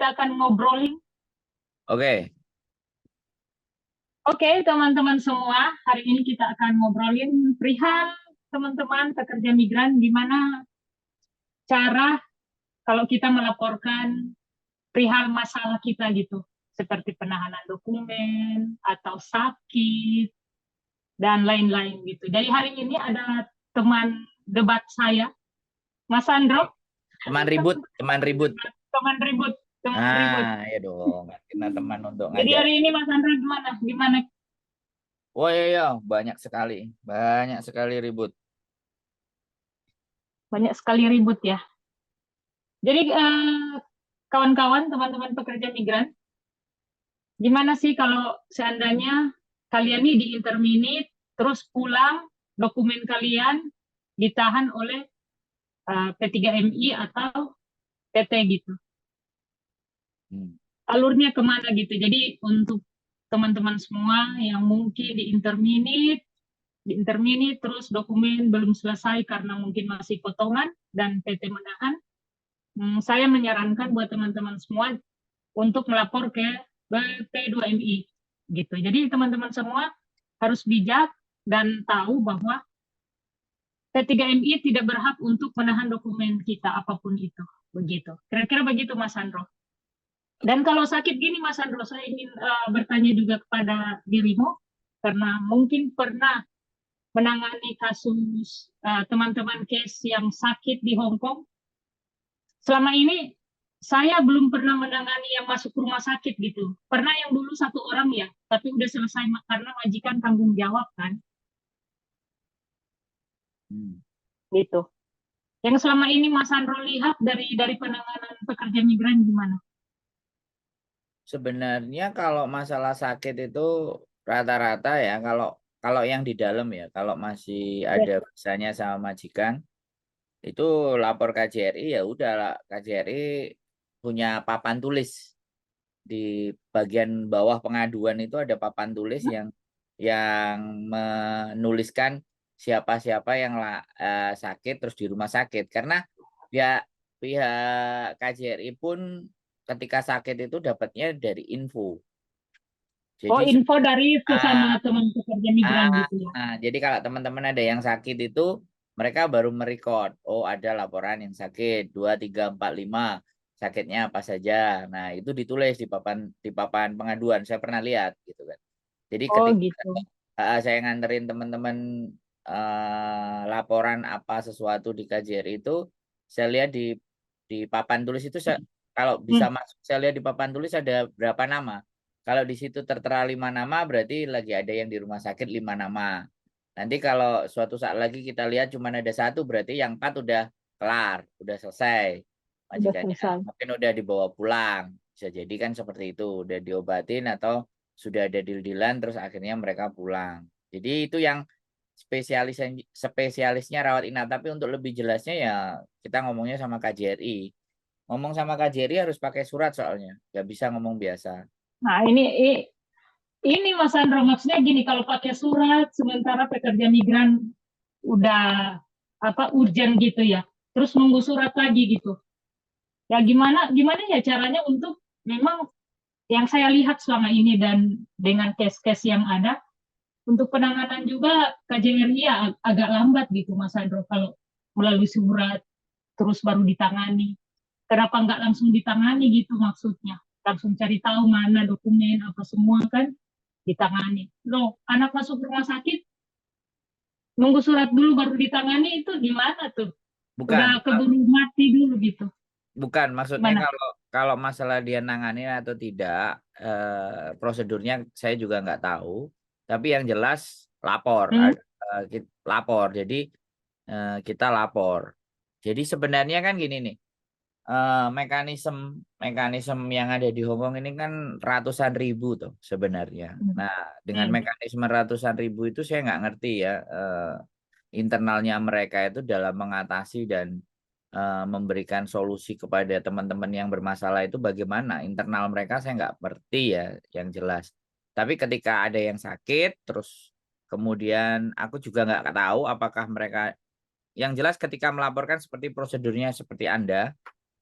kita akan ngobrolin. Oke. Oke, teman-teman semua, hari ini kita akan ngobrolin perihal teman-teman pekerja migran, gimana cara kalau kita melaporkan perihal masalah kita gitu, seperti penahanan dokumen atau sakit dan lain-lain gitu. Jadi hari ini ada teman debat saya, Mas Andro. Teman ribut. Teman ribut. Ya dong, kita teman untuk Jadi ngajak. hari ini Mas Andro gimana? Gimana? Oh iya, banyak sekali ribut. Banyak sekali ribut ya. Jadi kawan-kawan, teman-teman pekerja migran, gimana sih kalau seandainya kalian nih di interminit, terus pulang, dokumen kalian ditahan oleh P3MI atau PT gitu. Alurnya kemana gitu. Jadi untuk teman-teman semua yang mungkin di interminit terus dokumen belum selesai karena mungkin masih potongan dan PT menahan, saya menyarankan buat teman-teman semua untuk melapor ke P2MI gitu. Jadi teman-teman semua harus bijak dan tahu bahwa P3MI tidak berhak untuk menahan dokumen kita apapun itu. Begitu. Kira-kira begitu Mas Andro. Dan kalau sakit gini Mas Andro, saya ingin bertanya juga kepada dirimu karena mungkin pernah menangani kasus teman-teman case yang sakit di Hong Kong. Selama ini saya belum pernah menangani yang masuk rumah sakit gitu. Pernah yang dulu 1 orang ya, tapi udah selesai karena majikan tanggung jawab kan. Gitu. Yang selama ini Mas Andro lihat dari penanganan pekerja migran gimana? Sebenarnya kalau masalah sakit itu rata-rata ya, kalau yang di dalam ya, kalau masih ada misalnya sama majikan, itu lapor KJRI ya udah, KJRI punya papan tulis di bagian bawah pengaduan itu ada papan tulis yang menuliskan siapa-siapa yang sakit terus di rumah sakit, karena ya pihak KJRI pun ketika sakit itu dapatnya dari info. Jadi info dari sesama teman pekerja migran gitu ya. Jadi kalau teman-teman ada yang sakit itu mereka baru merekod, oh ada laporan yang sakit 2, 3, 4, 5, sakitnya apa saja. Nah itu ditulis di papan pengaduan. Saya pernah lihat gitu kan. Jadi ketika Gitu. saya nganterin teman-teman laporan apa sesuatu di KJRI itu, saya lihat di papan tulis itu kalau bisa masuk, saya lihat di papan tulis ada berapa nama. Kalau di situ tertera 5 nama, berarti lagi ada yang di rumah sakit 5 nama. Nanti kalau suatu saat lagi kita lihat cuma ada 1, berarti yang 4 udah kelar, udah selesai. Majikannya mungkin udah dibawa pulang. Bisa jadi kan seperti itu, udah diobatin atau sudah ada deal-dealan terus akhirnya mereka pulang. Jadi itu yang spesialisnya rawat inap. Tapi untuk lebih jelasnya ya kita ngomongnya sama KJRI. Ngomong sama KJRI harus pakai surat soalnya, nggak bisa ngomong biasa. Nah ini Mas Andro, maksudnya gini, kalau pakai surat sementara pekerja migran udah urgent gitu ya, terus nunggu surat lagi gitu. Ya gimana ya caranya untuk memang yang saya lihat selama ini dan dengan case-case yang ada, untuk penanganan juga KJRI ya agak lambat gitu Mas Andro kalau melalui surat terus baru ditangani. Kenapa nggak langsung ditangani gitu maksudnya? Langsung cari tahu mana dokumen apa semua kan ditangani. Loh, anak masuk rumah sakit nunggu surat dulu baru ditangani, itu gimana tuh? Udah Bukan, keburu mati dulu gitu. maksudnya Gimana? kalau masalah dia nanganin atau tidak, prosedurnya saya juga nggak tahu. Tapi yang jelas lapor, lapor. Jadi kita lapor. Jadi sebenarnya kan gini nih, mekanisme yang ada di Hong Kong ini kan ratusan ribu tuh sebenarnya. Nah, dengan mekanisme ratusan ribu itu saya nggak ngerti ya internalnya mereka itu dalam mengatasi dan memberikan solusi kepada teman-teman yang bermasalah itu bagaimana. Internal mereka saya nggak ngerti ya yang jelas. Tapi ketika ada yang sakit terus kemudian aku juga nggak tahu apakah mereka, yang jelas ketika melaporkan seperti prosedurnya seperti Anda,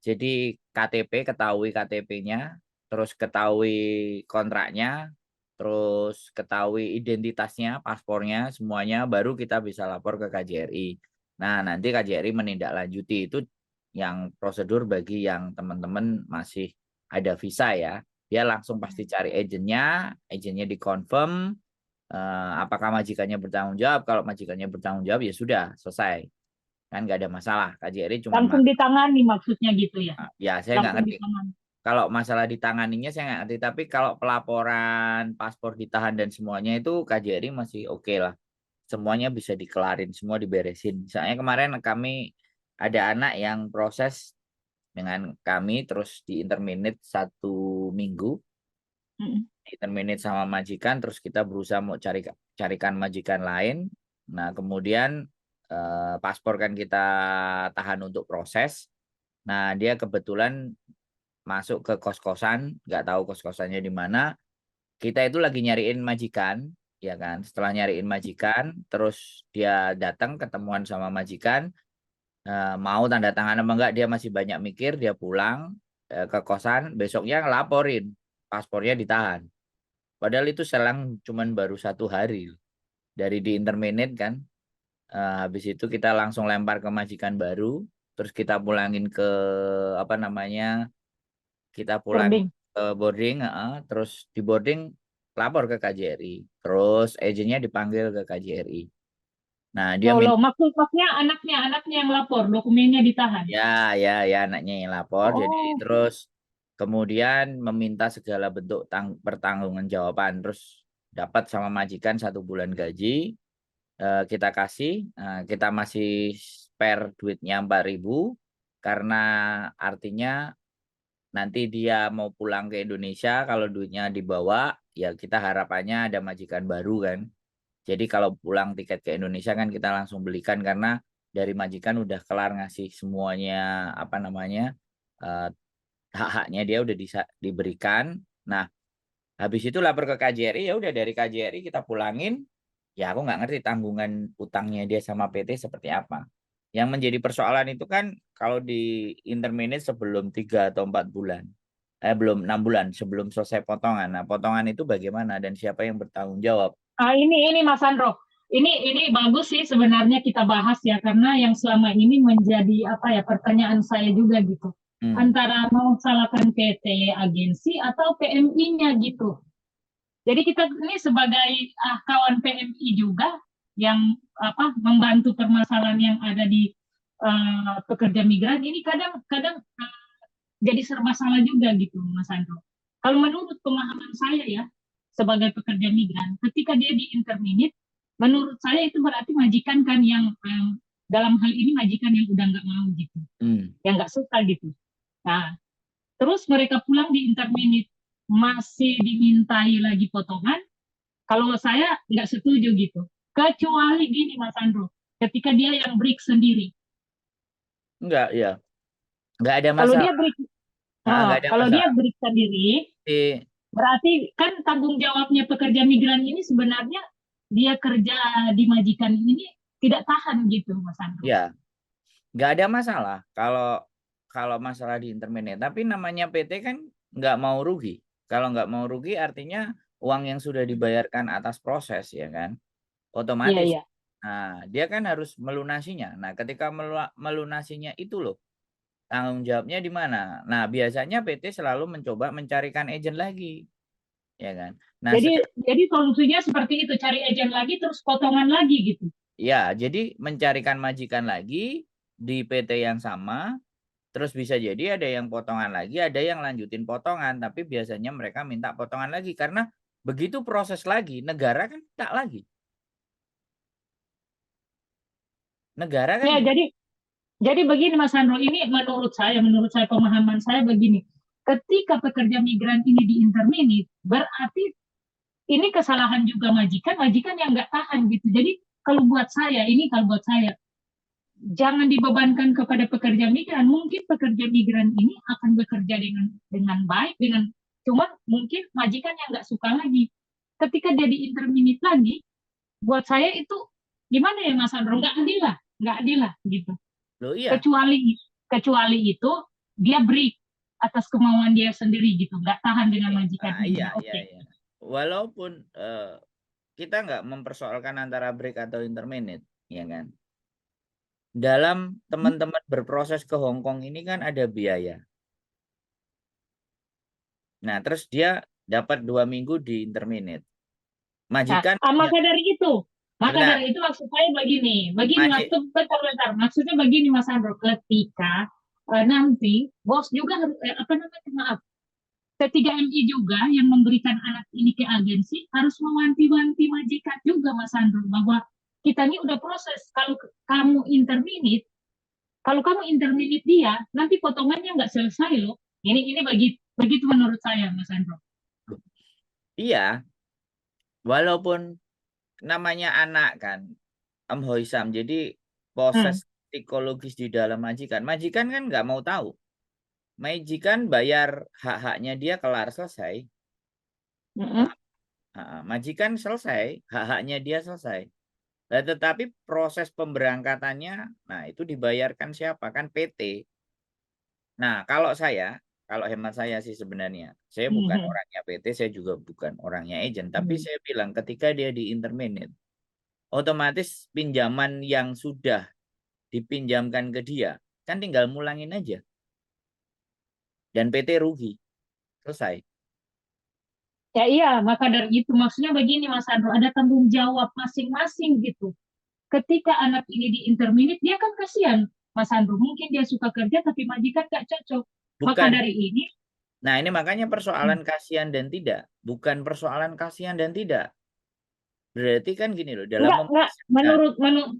Jadi KTP, ketahui KTP-nya, terus ketahui kontraknya, terus ketahui identitasnya, paspornya, semuanya, baru kita bisa lapor ke KJRI. Nah, nanti KJRI menindaklanjuti. Itu yang prosedur bagi yang teman-teman masih ada visa ya. Dia langsung pasti cari agennya dikonfirm, apakah majikannya bertanggung jawab. Kalau majikannya bertanggung jawab ya sudah, selesai. Kan nggak ada masalah. KJRI cuma Langsung ditangani maksudnya gitu ya. ya saya nggak Langsung ngerti. ditangani. Kalau masalah ditanganinya saya nggak ngerti, tapi kalau pelaporan paspor ditahan dan semuanya itu KJRI masih oke lah. Semuanya bisa dikelarin, semua diberesin. Misalnya kemarin kami ada anak yang proses dengan kami terus di interminate 1 minggu, interminate sama majikan, terus kita berusaha mau carikan majikan lain. Nah kemudian paspor kan kita tahan untuk proses. Nah dia kebetulan masuk ke kos-kosan, nggak tahu kos-kosannya di mana. Kita itu lagi nyariin majikan, ya kan. Setelah nyariin majikan, terus dia datang ketemuan sama majikan, mau tanda tangan apa enggak, dia masih banyak mikir, dia pulang ke kosan, besoknya ngelaporin, paspornya ditahan. Padahal itu selang cuman baru 1 hari dari di interminate kan. Habis itu kita langsung lempar ke majikan baru, terus kita pulangin ke apa namanya, kita pulang Boarding. ke boarding, terus di boarding lapor ke KJRI, terus agennya dipanggil ke KJRI. Nah dia Loh, minta loh, maksudnya anaknya yang lapor, dokumennya ditahan. ya anaknya yang lapor, jadi Oh, terus kemudian meminta segala bentuk pertanggungjawaban, terus dapat sama majikan 1 bulan gaji, kita kasih, kita masih spare duitnya 4.000 karena artinya nanti dia mau pulang ke Indonesia, kalau duitnya dibawa, ya kita harapannya ada majikan baru kan. Jadi kalau pulang tiket ke Indonesia kan kita langsung belikan karena dari majikan udah kelar ngasih semuanya apa namanya, eh, hak-haknya dia udah diberikan. Nah, habis itu lapor ke KJRI, ya udah dari KJRI kita pulangin. Ya aku nggak ngerti tanggungan utangnya dia sama PT seperti apa. Yang menjadi persoalan itu kan kalau di interminate sebelum 3 atau 4 bulan. Belum 6 bulan sebelum selesai potongan. Nah, potongan itu bagaimana dan siapa yang bertanggung jawab? ini Mas Andro. Ini bagus sih sebenarnya kita bahas ya karena yang selama ini menjadi apa ya pertanyaan saya juga gitu. Hmm. Antara mau salahkan PT agensi atau PMI-nya gitu. Jadi kita ini sebagai kawan PMI juga yang apa membantu permasalahan yang ada di pekerja migran ini kadang-kadang jadi serba salah juga gitu Mas Andro. Kalau menurut pemahaman saya ya sebagai pekerja migran, ketika dia di interminate, menurut saya itu berarti majikan kan yang dalam hal ini majikan yang udah nggak mau gitu, yang nggak suka gitu. Nah, terus mereka pulang di interminate masih dimintai lagi potongan. Kalau saya nggak setuju gitu. Kecuali gini Mas Andro, ketika dia yang break sendiri. Enggak, ya. Enggak ada Kalau dia masalah. break, Enggak ada kalau dia masalah. break sendiri, Di, berarti kan tanggung jawabnya pekerja migran ini sebenarnya dia kerja di majikan ini tidak tahan gitu, Mas Andro. ya, enggak ada masalah kalau kalau masalah di interminate. Tapi namanya PT kan nggak mau rugi. Kalau nggak mau rugi artinya uang yang sudah dibayarkan atas proses ya kan, Iya, otomatis. iya. Nah, dia kan harus melunasinya. Nah, ketika melunasinya itu loh, tanggung jawabnya di mana? Nah, biasanya PT selalu mencoba mencarikan agent lagi, ya kan? Nah, Jadi solusinya seperti itu, cari agent lagi terus potongan lagi gitu. ya, jadi mencarikan majikan lagi di PT yang sama, terus bisa jadi ada yang potongan lagi, ada yang lanjutin potongan, tapi biasanya mereka minta potongan lagi karena begitu proses lagi, negara kan tak lagi. Negara kan Ya, jadi begini Mas Andro, ini menurut saya pemahaman saya begini. Ketika pekerja migran ini di interminate, berarti ini kesalahan juga majikan yang nggak tahan gitu. Jadi kalau buat saya, jangan dibebankan kepada pekerja migran. Mungkin pekerja migran ini akan bekerja dengan baik, cuman mungkin majikan yang nggak suka lagi. Ketika dia di interminate lagi, buat saya itu gimana ya Mas Andro? Nggak adil lah gitu. loh iya. Kecuali kecuali itu dia break atas kemauan dia sendiri gitu, nggak tahan dengan majikan ini. Iya, Oke. iya. Walaupun kita nggak mempersoalkan antara break atau interminute, ya kan? Dalam teman-teman berproses ke Hong Kong ini kan ada biaya. Nah, terus dia dapat 2 minggu di interminate. Nah, Majikan maka dari itu, sebentar, maksud saya begini, Maji, bentar, maksudnya begini Mas Andro, ketika nanti bos juga harus, apa namanya, maaf, P3MI juga yang memberikan anak ini ke agensi harus mewanti-wanti majikan juga Mas Andro, bahwa kita ini udah proses, kamu interminate, kalau kamu interminate dia, nanti potongannya nggak selesai loh. Ini begitu menurut saya Mas Andro. iya, walaupun namanya anak kan, Hoisam, jadi Hmm. proses psikologis di dalam majikan. Majikan kan nggak mau tahu. Majikan bayar hak-haknya dia kelar selesai. Mm-mm. Majikan selesai, hak-haknya dia selesai. Nah, tetapi proses pemberangkatannya, nah itu dibayarkan siapa? Kan PT. Nah, kalau hemat saya sih sebenarnya, saya bukan Mhm. orangnya PT, saya juga bukan orangnya agent. Tapi Mhm. saya bilang ketika dia di interminate, otomatis pinjaman yang sudah dipinjamkan ke dia, kan tinggal mulangin aja. Dan PT rugi. Selesai. Ya iya, maka dari itu maksudnya begini Mas Andro, ada tanggung jawab masing-masing gitu. Ketika anak ini di interminate, dia kan kasihan Mas Andro. Mungkin dia suka kerja tapi majikan gak cocok. Maka Bukan. dari ini, Nah, ini makanya hmm, persoalan kasihan dan tidak. Bukan persoalan kasihan dan tidak. Berarti kan gini loh, dalam enggak, memutuskan.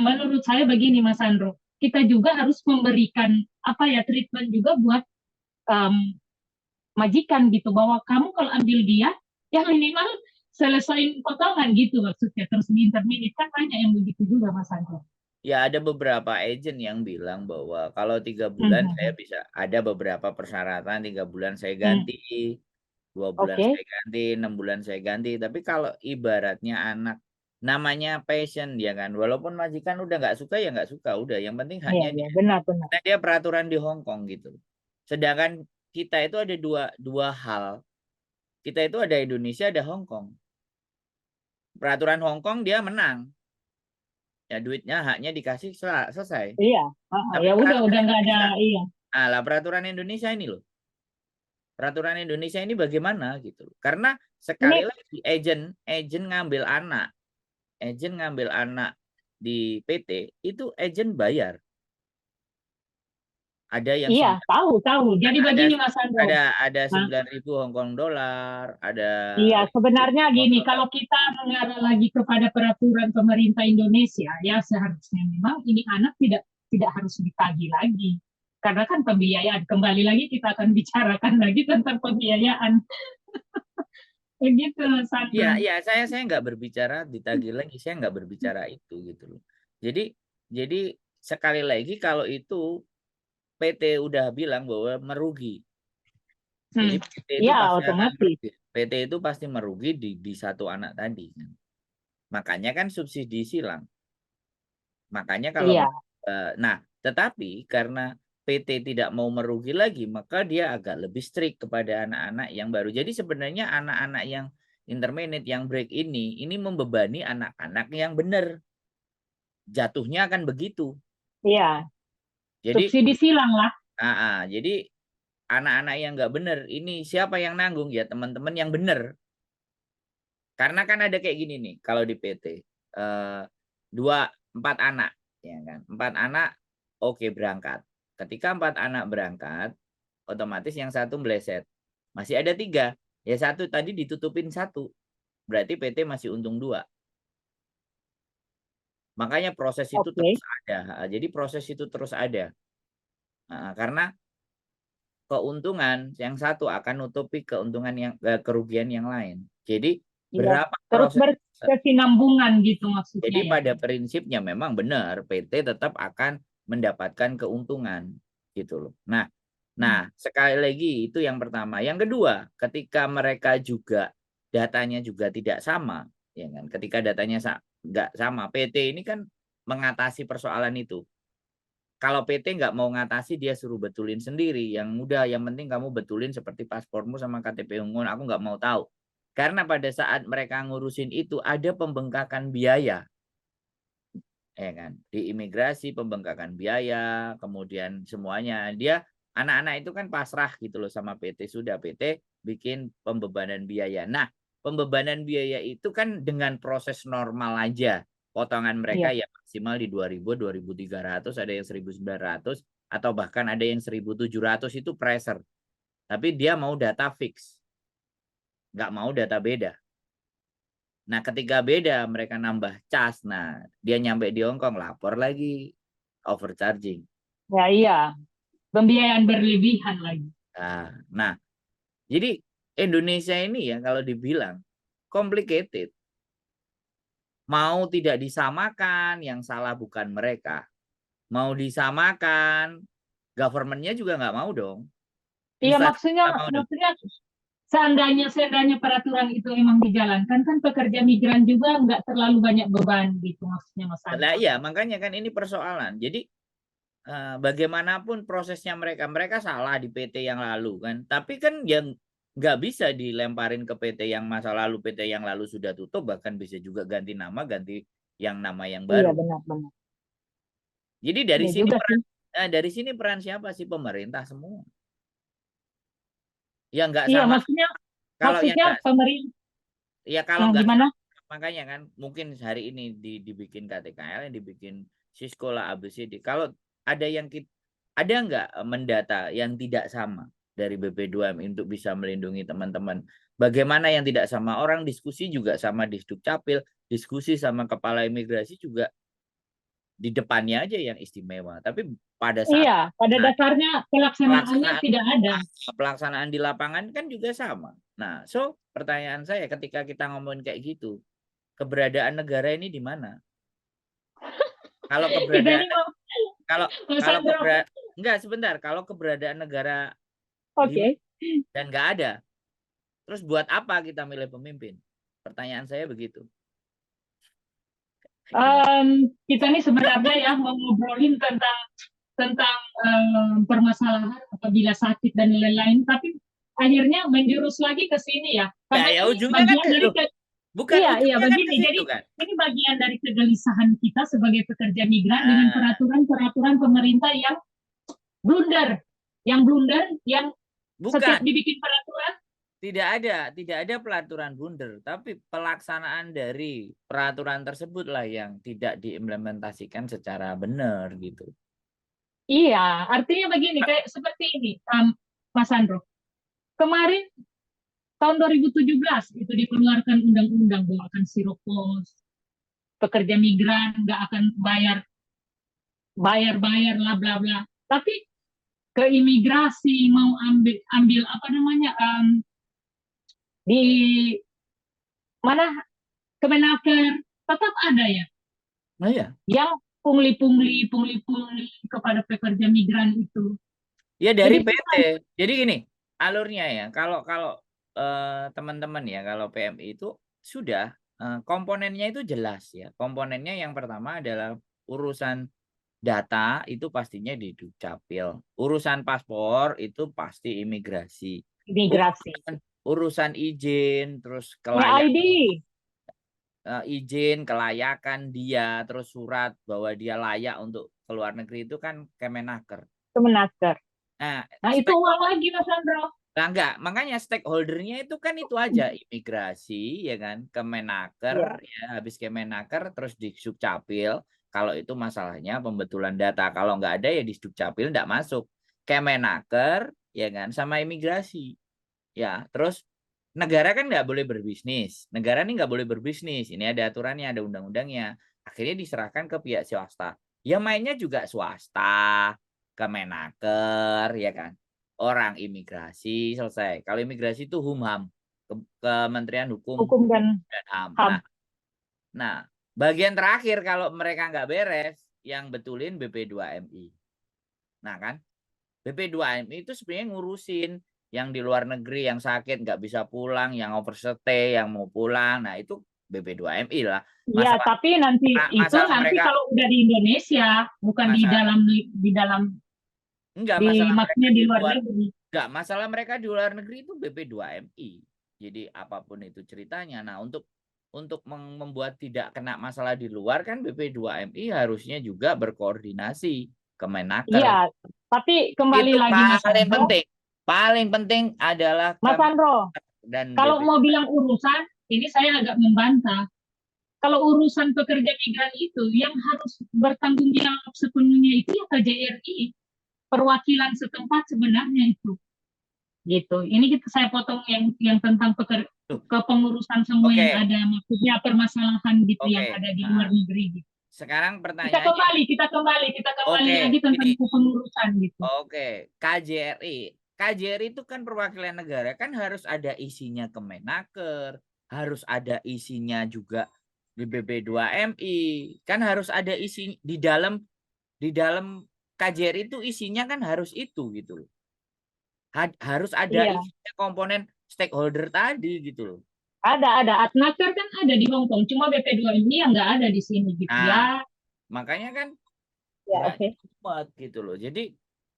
menurut saya begini Mas Andro. Kita juga harus memberikan apa ya treatment juga buat em, majikan gitu, bahwa kamu kalau ambil dia, ya minimal selesaiin potongan gitu maksudnya, terus di interminate kan banyak yang begitu juga Mas Andro. Ya ada beberapa agent yang bilang bahwa kalau 3 bulan saya Mhm. bisa, ada beberapa persyaratan, 3 bulan saya Hmm. ganti, 2 bulan Oke. saya ganti, 6 bulan saya ganti. Tapi kalau ibaratnya anak namanya passion ya kan, walaupun majikan udah nggak suka ya nggak suka, udah yang penting Iya, haknya iya, dia. benar-benar. Karena dia peraturan di Hong Kong gitu. Sedangkan kita itu ada dua dua hal. Kita itu ada Indonesia, ada Hong Kong. Peraturan Hong Kong dia menang. Ya duitnya haknya dikasih selesai. Iya, Tapi ya peraturan udah nggak ada, Indonesia, iya, lah peraturan Indonesia ini loh. Peraturan Indonesia ini bagaimana gitu loh. Karena sekali ini lagi agent ngambil anak di PT itu agent bayar. Ada yang iya, tahu. Jadi ada begini Mas Andro. ada Nah, 9.000 Hong Kong dolar, ada iya, 5.000 sebenarnya Hong Kong gini, dolar. kalau kita mengarah lagi kepada peraturan pemerintah Indonesia, ya seharusnya memang ini anak tidak harus ditagih lagi. Karena kan pembiayaan, kembali lagi kita akan bicarakan lagi tentang pembiayaan. Begitu, Mas Iya, Andro. iya, saya nggak berbicara ditagih lagi, saya nggak berbicara itu gitu loh. Jadi jadi sekali lagi kalau itu PT udah bilang bahwa merugi. Jadi Hmm. PT itu Ya, pasti akan otomatis. merugi. PT itu pasti merugi di satu anak tadi kan. Makanya kan subsidi silang. Makanya kalau Iya, nah, tetapi karena PT tidak mau merugi lagi, maka dia agak lebih strict kepada anak-anak yang baru. Jadi sebenarnya anak-anak yang intermediate yang break ini membebani anak-anak yang benar. Jatuhnya akan begitu. iya. Jadi Subsidi silang lah. jadi anak-anak yang nggak benar ini siapa yang nanggung ya teman-teman yang benar. Karena kan ada kayak gini nih, kalau di PT eh, 4 anak, ya kan, 4 anak, oke berangkat. Ketika 4 anak berangkat, otomatis yang satu meleset, masih ada 3, ya satu tadi ditutupin satu, berarti PT masih untung 2. Makanya proses itu terus Oke. ada. Jadi proses itu terus ada. Karena keuntungan yang satu akan nutupi keuntungan kerugian yang lain. Jadi Iya. berapa Terus proses. berkesinambungan gitu maksudnya Jadi ya. pada prinsipnya memang benar PT tetap akan mendapatkan keuntungan gitu loh. Nah, sekali lagi itu yang pertama. Yang kedua, ketika mereka juga datanya juga tidak sama, ya kan? Ketika datanya nggak sama, PT ini kan mengatasi persoalan itu. Kalau PT nggak mau ngatasi, dia suruh betulin sendiri. Yang mudah, yang penting kamu betulin seperti paspormu sama KTP Unggul. Aku nggak mau tahu. Karena pada saat mereka ngurusin itu ada pembengkakan biaya. Ya kan? Di imigrasi pembengkakan biaya, kemudian semuanya. Dia anak-anak itu kan pasrah gitu loh sama PT. Sudah PT bikin pembebanan biaya. Nah, pembebanan biaya itu kan dengan proses normal aja. Potongan mereka Iya. ya maksimal di 2.000, 2.300, ada yang 1.900, atau bahkan ada yang 1.700 itu pressure. Tapi dia mau data fix. Nggak mau data beda. Nah, ketika beda, mereka nambah cas. Nah, dia nyampe di Hongkong, lapor lagi. Overcharging. Ya, iya. Pembiayaan berlebihan lagi. Nah, jadi Indonesia ini ya kalau dibilang complicated. Mau tidak disamakan, yang salah bukan mereka. Mau disamakan, government-nya juga nggak mau dong. Iya, Instansi maksudnya nggak mau dong. maksudnya seandainya peraturan itu emang dijalankan, kan pekerja migran juga nggak terlalu banyak beban gitu, maksudnya Mas Nah, Sandra. iya, makanya kan ini persoalan. Jadi bagaimanapun prosesnya mereka salah di PT yang lalu kan, tapi kan yang nggak bisa dilemparin ke PT yang masa lalu. PT yang lalu sudah tutup, bahkan bisa juga ganti nama, ganti yang nama yang Iya, baru. benar-benar. Jadi Iya juga sih. dari sini peran siapa sih? Pemerintah semua. Yang nggak Iya, sama, maksudnya kalau yang nggak, pemerintah ya kalau nggak gimana? sama, makanya kan mungkin hari ini dibikin KTKL, dibikin Cisco lah, ABCD. Kalau ada yang ada nggak mendata yang tidak sama dari BP2M untuk bisa melindungi teman-teman? Bagaimana yang tidak sama? Orang diskusi juga sama di Dukcapil, diskusi sama kepala imigrasi juga di depannya aja yang istimewa. Tapi pada saat Iya, pada dasarnya pelaksanaannya pelaksanaan tidak ada. pelaksanaan di lapangan kan juga sama. Nah, pertanyaan saya ketika kita ngomongin kayak gitu, keberadaan negara ini di mana? Kalau Kita keberadaan ini mau, kalau Mas kalau Sandro, enggak, sebentar, kalau keberadaan negara di mana oke. dan nggak ada, terus buat apa kita milih pemimpin? Pertanyaan saya begitu. Gimana? Kita ini sebenarnya ya mau ngobrolin tentang permasalahan apabila sakit dan lain-lain, tapi akhirnya menjurus lagi ke sini ya, Ya, karena ya ini ujungnya kan bagian dari loh, bukan iya, iya ujungnya kan ke begini. situ Jadi kan? ini bagian dari kegelisahan kita sebagai pekerja migran dengan Nah, peraturan pemerintah blunder, yang setiap bukan. dibikin peraturan. Tidak ada pelaturan blunder, tapi pelaksanaan dari peraturan tersebutlah yang tidak diimplementasikan secara benar gitu. Iya, artinya begini, kayak seperti ini, Mas Andro. Kemarin tahun 2017 itu dikeluarkan undang-undang bahwa akan siropos, pekerja migran nggak akan bayar lah bla bla. Tapi ke imigrasi mau ambil apa namanya, di mana, Kemenaker, tetap ada ya Nah ya, yang pungli-pungli kepada pekerja migran itu. ya dari Jadi PT. susah. Jadi gini, alurnya ya. Kalau kalau teman-teman ya, kalau PMI itu sudah komponennya itu jelas ya. Komponennya yang pertama adalah urusan data itu pastinya di Dukcapil. Urusan paspor itu pasti imigrasi. Imigrasi. Urusan izin, terus Ya, ID. izin kelayakan dia, terus surat bahwa dia layak untuk keluar negeri itu kan Kemenaker. Kemenaker. Nah, Nah, itu uang lagi, Mas Andro. enggak, makanya stakeholdernya itu kan itu aja, imigrasi ya kan, Kemenaker Iya. ya, habis Kemenaker terus di Dukcapil. Kalau itu masalahnya pembetulan data, kalau nggak ada ya di Dukcapil nggak masuk. Kemenaker ya kan, sama imigrasi ya. Terus negara kan nggak boleh berbisnis. Negara ini nggak boleh berbisnis. Ini ada aturannya, ada undang-undangnya. Akhirnya diserahkan ke pihak swasta. Ya mainnya juga swasta, Kemenaker, ya kan. Orang imigrasi selesai. Kalau imigrasi itu Humham, Kementerian Hukum Hukum dan dan HAM. HAM. Nah, bagian terakhir kalau mereka nggak beres, yang betulin BP2MI. Nah kan, BP2MI itu sebenarnya ngurusin yang di luar negeri, yang sakit nggak bisa pulang, yang overstay, yang mau pulang. Nah itu BP2MI lah. Iya, tapi nanti masalah mereka kalau udah di Indonesia, bukan masalah di dalam enggak di masalah mereka maksudnya di di luar luar negeri. enggak masalah mereka di luar negeri itu BP2MI. Jadi apapun itu ceritanya. Nah, untuk membuat tidak kena masalah di luar kan BP2MI harusnya juga berkoordinasi ke Menaker. Iya, tapi kembali itu lagi Mas paling Andro. paling penting adalah Mas Andro, dan kalau BP. mau bilang urusan, ini saya agak membantah. Kalau urusan pekerja migran itu yang harus bertanggung jawab sepenuhnya itu ya KJRI, perwakilan setempat sebenarnya itu. Gitu. Ini saya potong yang tentang kepengurusan semua Oke. yang ada, maksudnya permasalahan gitu Oke. yang ada di luar negeri gitu. Sekarang Kita pertanyaannya kembali Oke, lagi tentang ini. kepengurusan gitu. Oke, KJRI itu kan perwakilan negara, kan harus ada isinya Kemenaker, harus ada isinya juga di BP2MI, kan harus ada isi di dalam KJRI itu isinya kan harus itu gitu loh. Harus ada Iya. isinya komponen stakeholder tadi gitu loh. Ada. Atnaker kan ada di Hong Kong, cuma BP2MI yang nggak ada di sini gitu Nah, ya. makanya kan Ya, nggak oke. cepat gitu loh. Jadi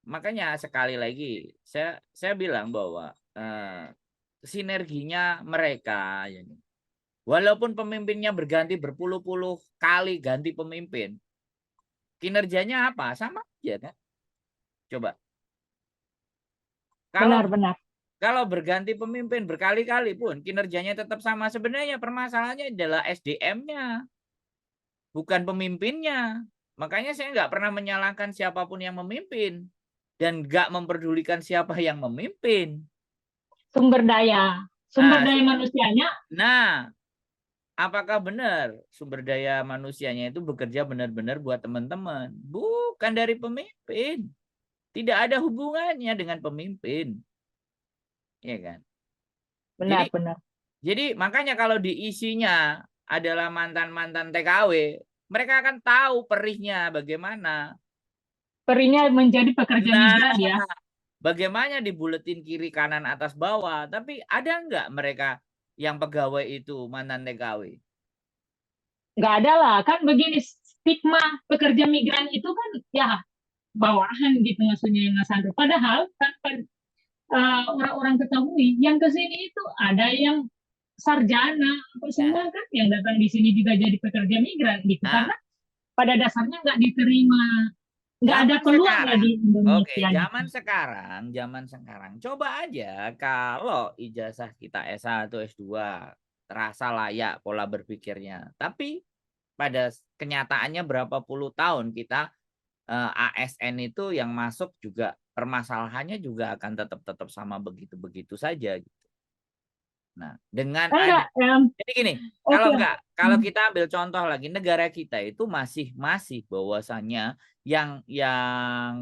makanya sekali lagi saya bilang bahwa sinerginya mereka, ya, walaupun pemimpinnya berganti berpuluh-puluh kali ganti pemimpin, kinerjanya apa? Sama aja kan? Coba. Benar. Kalau berganti pemimpin berkali-kali pun kinerjanya tetap sama. Sebenarnya permasalahannya adalah SDM-nya, bukan pemimpinnya. Makanya saya nggak pernah menyalahkan siapapun yang memimpin dan nggak memperdulikan siapa yang memimpin. Sumber daya manusianya. Nah, apakah benar sumber daya manusianya itu bekerja benar-benar buat teman-teman? Bukan dari pemimpin. Tidak ada hubungannya dengan pemimpin. Iya kan? Benar. Jadi makanya kalau diisinya adalah mantan-mantan TKW, mereka akan tahu perihnya bagaimana. Perinya menjadi pekerja migran ya. Bagaimana dibuletin kiri kanan atas bawah, tapi ada nggak mereka yang pegawai itu mantan TKW? Nggak ada lah, kan begini, stigma pekerja migran itu kan ya bawahan gitu maksudnya Mas Andro. Padahal kan orang-orang ketahui yang ke sini itu ada yang sarjana apa semua kan yang datang di sini juga jadi pekerja migran gitu, karena pada dasarnya nggak diterima, nggak ada peluang lah di Indonesia. Zaman sekarang coba aja kalau ijazah kita S1 S2 terasa layak pola berpikirnya, tapi pada kenyataannya berapa puluh tahun kita ASN itu yang masuk juga permasalahannya juga akan tetap sama begitu-begitu saja gitu. Nah, dengan jadi gini, kalau kita ambil contoh lagi, negara kita itu masih bahwasannya yang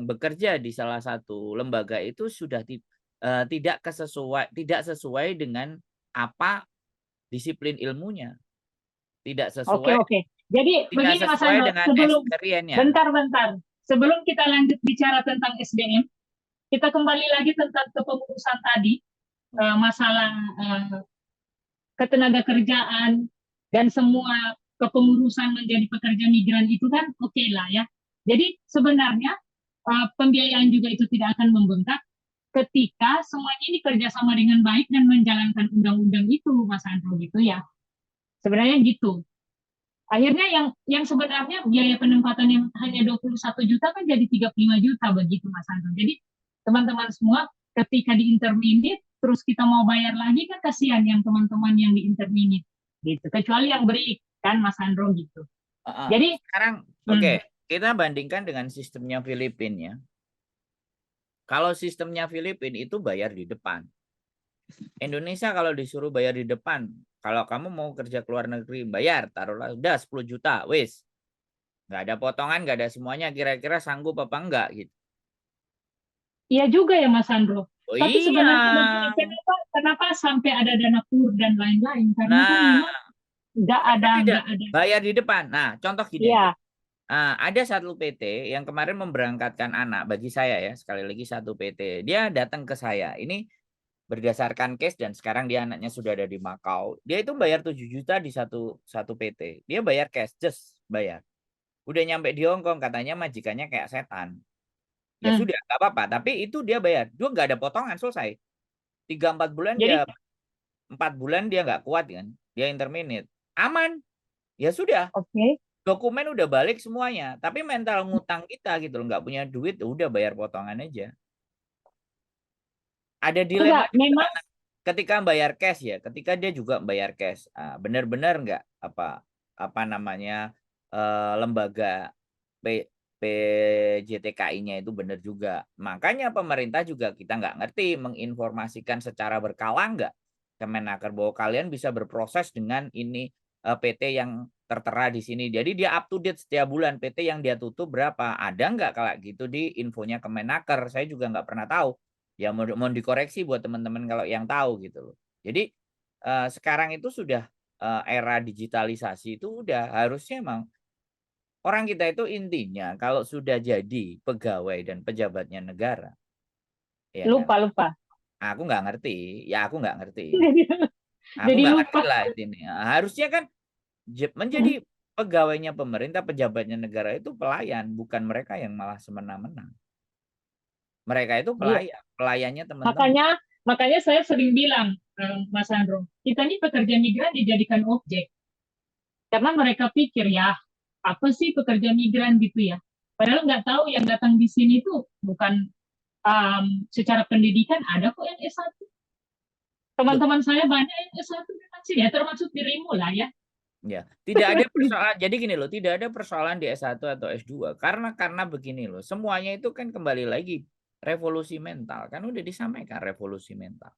bekerja di salah satu lembaga itu sudah tidak sesuai dengan apa disiplin ilmunya. Tidak sesuai. Oke. Jadi begini Mas Andro, bentar. Sebelum kita lanjut bicara tentang SDM, kita kembali lagi tentang kepengurusan tadi, masalah ketenaga kerjaan dan semua kepengurusan menjadi pekerja migran itu kan oke lah ya. Jadi sebenarnya pembiayaan juga itu tidak akan membengkak ketika semuanya ini kerjasama dengan baik dan menjalankan undang-undang itu, Mas Andro, gitu ya. Sebenarnya gitu. Akhirnya yang sebenarnya biaya penempatan yang hanya 21 juta kan jadi 35 juta begitu Mas Andro. Jadi teman-teman semua ketika di interminate terus kita mau bayar lagi kan kasihan yang teman-teman yang di interminate gitu. Kecuali yang beri kan Mas Andro gitu. Jadi sekarang kita bandingkan dengan sistemnya Filipina ya. Kalau sistemnya Filipina itu bayar di depan. Indonesia kalau disuruh bayar di depan, kalau kamu mau kerja ke luar negeri bayar, taruhlah udah 10 juta, wis. Nggak ada potongan, nggak ada semuanya, kira-kira sanggup apa enggak gitu. Iya juga ya Mas Andro. Tapi iya. Sebenarnya kenapa sampai ada dana kur dan lain-lain? Karena kan memang nggak ada. Bayar di depan. Nah, contoh gini. Iya. Ada satu PT yang kemarin memberangkatkan anak bagi saya ya, sekali lagi satu PT. Dia datang ke saya. Ini berdasarkan case, dan sekarang dia anaknya sudah ada di Makau. Dia itu bayar 7 juta di satu PT. Dia bayar cash, just bayar. Udah nyampe di Hong Kong, katanya majikannya kayak setan. Ya sudah, nggak apa-apa. Tapi itu dia bayar. Dia nggak ada potongan, selesai. 3-4 bulan Jadi, dia, 4 bulan dia nggak kuat kan. Dia interminate. Aman. Ya sudah. oke. Dokumen udah balik semuanya. Tapi mental ngutang kita gitu loh. Nggak punya duit, udah bayar potongan aja. Ada dilema Enggak, juga memang ketika bayar cash ya, ketika dia juga bayar cash, benar-benar nggak apa namanya lembaga PJTKI-nya itu benar juga. Makanya pemerintah juga kita nggak ngerti menginformasikan secara berkala nggak Kemenaker bahwa kalian bisa berproses dengan ini PT yang tertera di sini. Jadi dia up to date setiap bulan PT yang dia tutup berapa. Ada nggak kalau gitu di infonya Kemenaker? Saya juga nggak pernah tahu. Ya mau dikoreksi buat teman-teman kalau yang tahu gitu loh. Jadi sekarang itu sudah era digitalisasi, itu udah harusnya emang orang kita itu intinya kalau sudah jadi pegawai dan pejabatnya negara, ya kan? lupa. Aku nggak ngerti, ya aku nggak ngerti, aku Jadi nggak ngerti lupa. lah ini. Harusnya kan menjadi pegawainya pemerintah, pejabatnya negara itu pelayan, bukan mereka yang malah semena-mena. Mereka itu Iya. pelayannya teman-teman. Makanya makanya saya sering bilang, Mas Andro, kita ini pekerja migran dijadikan objek. Karena mereka pikir ya, apa sih pekerja migran gitu ya. Padahal nggak tahu yang datang di sini tuh bukan secara pendidikan ada kok yang S1. Teman-teman saya banyak yang S1 memang sih ya, termasuk dirimu lah ya. Ya, tidak ada persoalan. Jadi gini loh, tidak ada persoalan di S1 atau S2 karena begini loh. Semuanya itu kan kembali lagi revolusi mental. Kan udah disampaikan revolusi mental.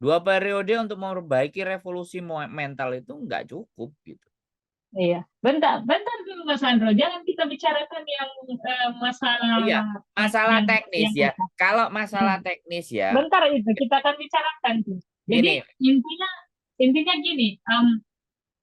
2 periode untuk memperbaiki revolusi mental itu nggak cukup gitu. Iya, bentar dulu Mas Andro, jangan kita bicarakan yang masalah Iya, masalah teknis yang ya. itu. Kalau masalah teknis ya, Bentar itu kita akan bicarakan tuh. Jadi gini, intinya gini,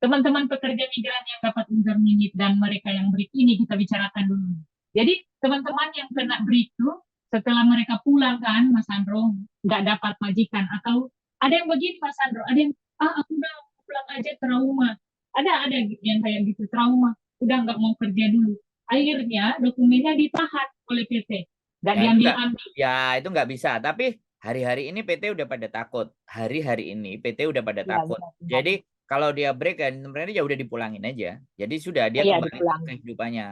teman-teman pekerja migran yang dapat interminit dan mereka yang break ini kita bicarakan dulu. Jadi teman-teman yang kena break itu setelah mereka pulang kan, Mas Andro, nggak dapat majikan atau ada yang begini Mas Andro, ada yang aku udah pulang aja trauma. Ada yang kayak gitu trauma, udah nggak mau kerja dulu. Akhirnya dokumennya ditahan oleh PT, nggak ya itu diambil nggak, ambil. ya itu nggak bisa. Tapi hari-hari ini PT udah pada takut. Hari-hari ini PT udah pada Ya, takut. benar-benar. Jadi kalau dia break kan sebenarnya ya udah dipulangin aja. Jadi sudah dia Iya, kembali ke dipulang. kehidupannya.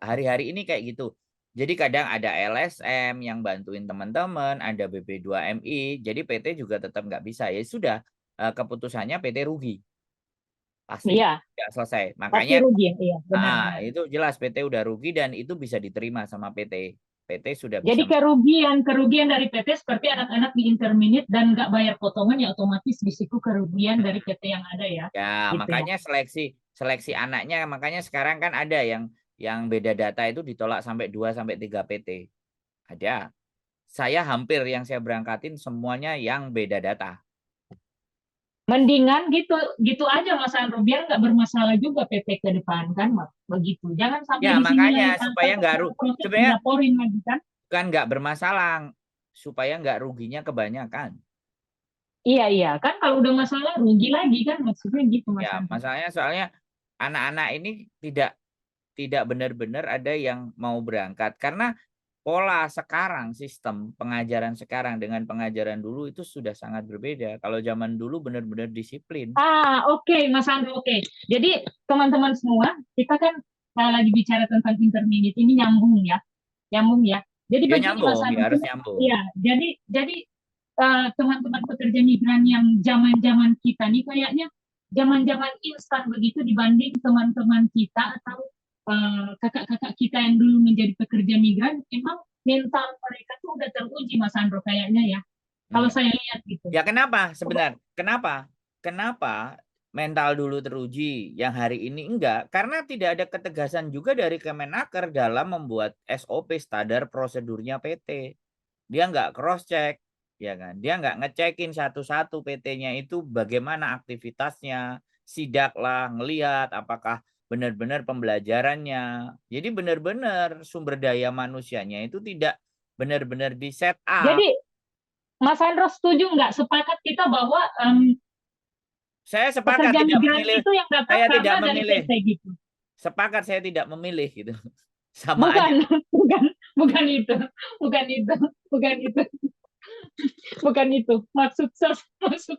Hari-hari ini kayak gitu. Jadi kadang ada LSM yang bantuin teman-teman, ada BP2MI. Jadi PT juga tetap nggak bisa. Ya sudah, keputusannya PT rugi. Pasti Iya, nggak selesai. pasti Makanya rugi. Iya, benar-benar. itu jelas PT udah rugi dan itu bisa diterima sama PT. PT sudah bisa. Jadi kerugian dari PT seperti anak-anak di interminate dan nggak bayar potongan ya otomatis di situ kerugian dari PT yang ada ya. Ya, Gitu ya. makanya seleksi anaknya, makanya sekarang kan ada yang beda data itu ditolak sampai 2 sampai 3 PT. Ada. Saya hampir yang saya berangkatin semuanya yang beda data. Mendingan gitu gitu aja Mas Andro biar nggak bermasalah juga PT ke depan kan begitu. Jangan Ya, sampai di sini makanya lain supaya nggak proses sebenarnya dilaporin lagi kan. bukan nggak bermasalah, supaya nggak ruginya kebanyakan. Iya kan kalau udah masalah rugi lagi kan maksudnya gitu Mas Ya, Andro. masalahnya soalnya anak-anak ini tidak benar-benar ada yang mau berangkat karena pola sekarang, sistem pengajaran sekarang dengan pengajaran dulu itu sudah sangat berbeda. Kalau zaman dulu benar-benar disiplin. Oke, Mas Andro, oke. Jadi teman-teman semua, kita kan lagi bicara tentang intermediate ini nyambung ya. Jadi Ya begini Mas nyambung, ya Andro, harus nyambung. ya. Jadi teman-teman pekerja migran yang zaman-zaman kita nih kayaknya zaman-zaman instan begitu dibanding teman-teman kita atau kakak-kakak kita yang dulu menjadi pekerja migran, emang mental mereka tuh udah teruji Mas Andro kayaknya ya. Kalau Iya. saya lihat gitu. Ya kenapa? Sebentar. Kenapa? Kenapa mental dulu teruji, yang hari ini enggak? Karena tidak ada ketegasan juga dari Kemenaker dalam membuat SOP standar prosedurnya PT. Dia nggak cross check, ya kan? Dia nggak ngecekin satu-satu PT-nya itu bagaimana aktivitasnya, sidak lah, ngelihat apakah benar-benar pembelajarannya. Jadi benar-benar sumber daya manusianya itu tidak benar-benar di set up. Jadi Mas Hendro setuju nggak, sepakat kita bahwa Saya sepakat pekerja tidak migran memilih. itu yang datang Saya tidak karena dari memilih. PT gitu? Sepakat saya tidak memilih gitu. Sama aja. Bukan, bukan, bukan itu, bukan itu, bukan itu, bukan itu. Maksud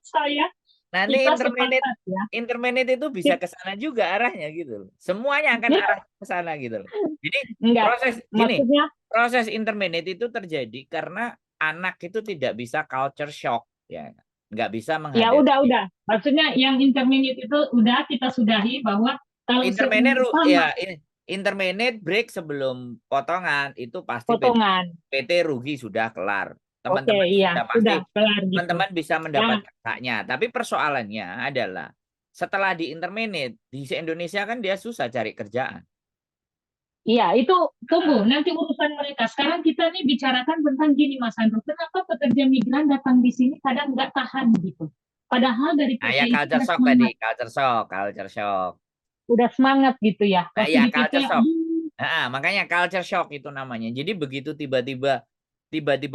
saya Nanti kita sepakat ya. interminate itu bisa ke sana juga arahnya gitu loh. Semuanya akan arah ke sana gitu loh. Jadi Enggak, proses gini, maksudnya proses interminate itu terjadi karena anak itu tidak bisa culture shock ya. Nggak bisa ya menghadapi udah. Maksudnya yang intermediate itu udah kita sudahi bahwa kalau interminate seumpama ya interminate break sebelum potongan itu pasti potongan, PT rugi sudah kelar. oke, Teman-teman iya sudah pasti sudah kelar gitu. teman-teman bisa Nah, mendapatkan haknya. Tapi persoalannya adalah setelah di interminate di Indonesia kan dia susah cari kerjaan. iya itu tunggu Nah, nanti urusan mereka. Sekarang kita nih bicarakan tentang gini Mas Andro, kenapa pekerja migran datang di sini kadang nggak tahan gitu. Padahal dari PT ya itu culture shock tadi, culture shock. udah semangat gitu ya. Nah, Waktu ya di PT, culture shock. aduh, Nah, makanya culture shock itu namanya. Jadi begitu tiba-tiba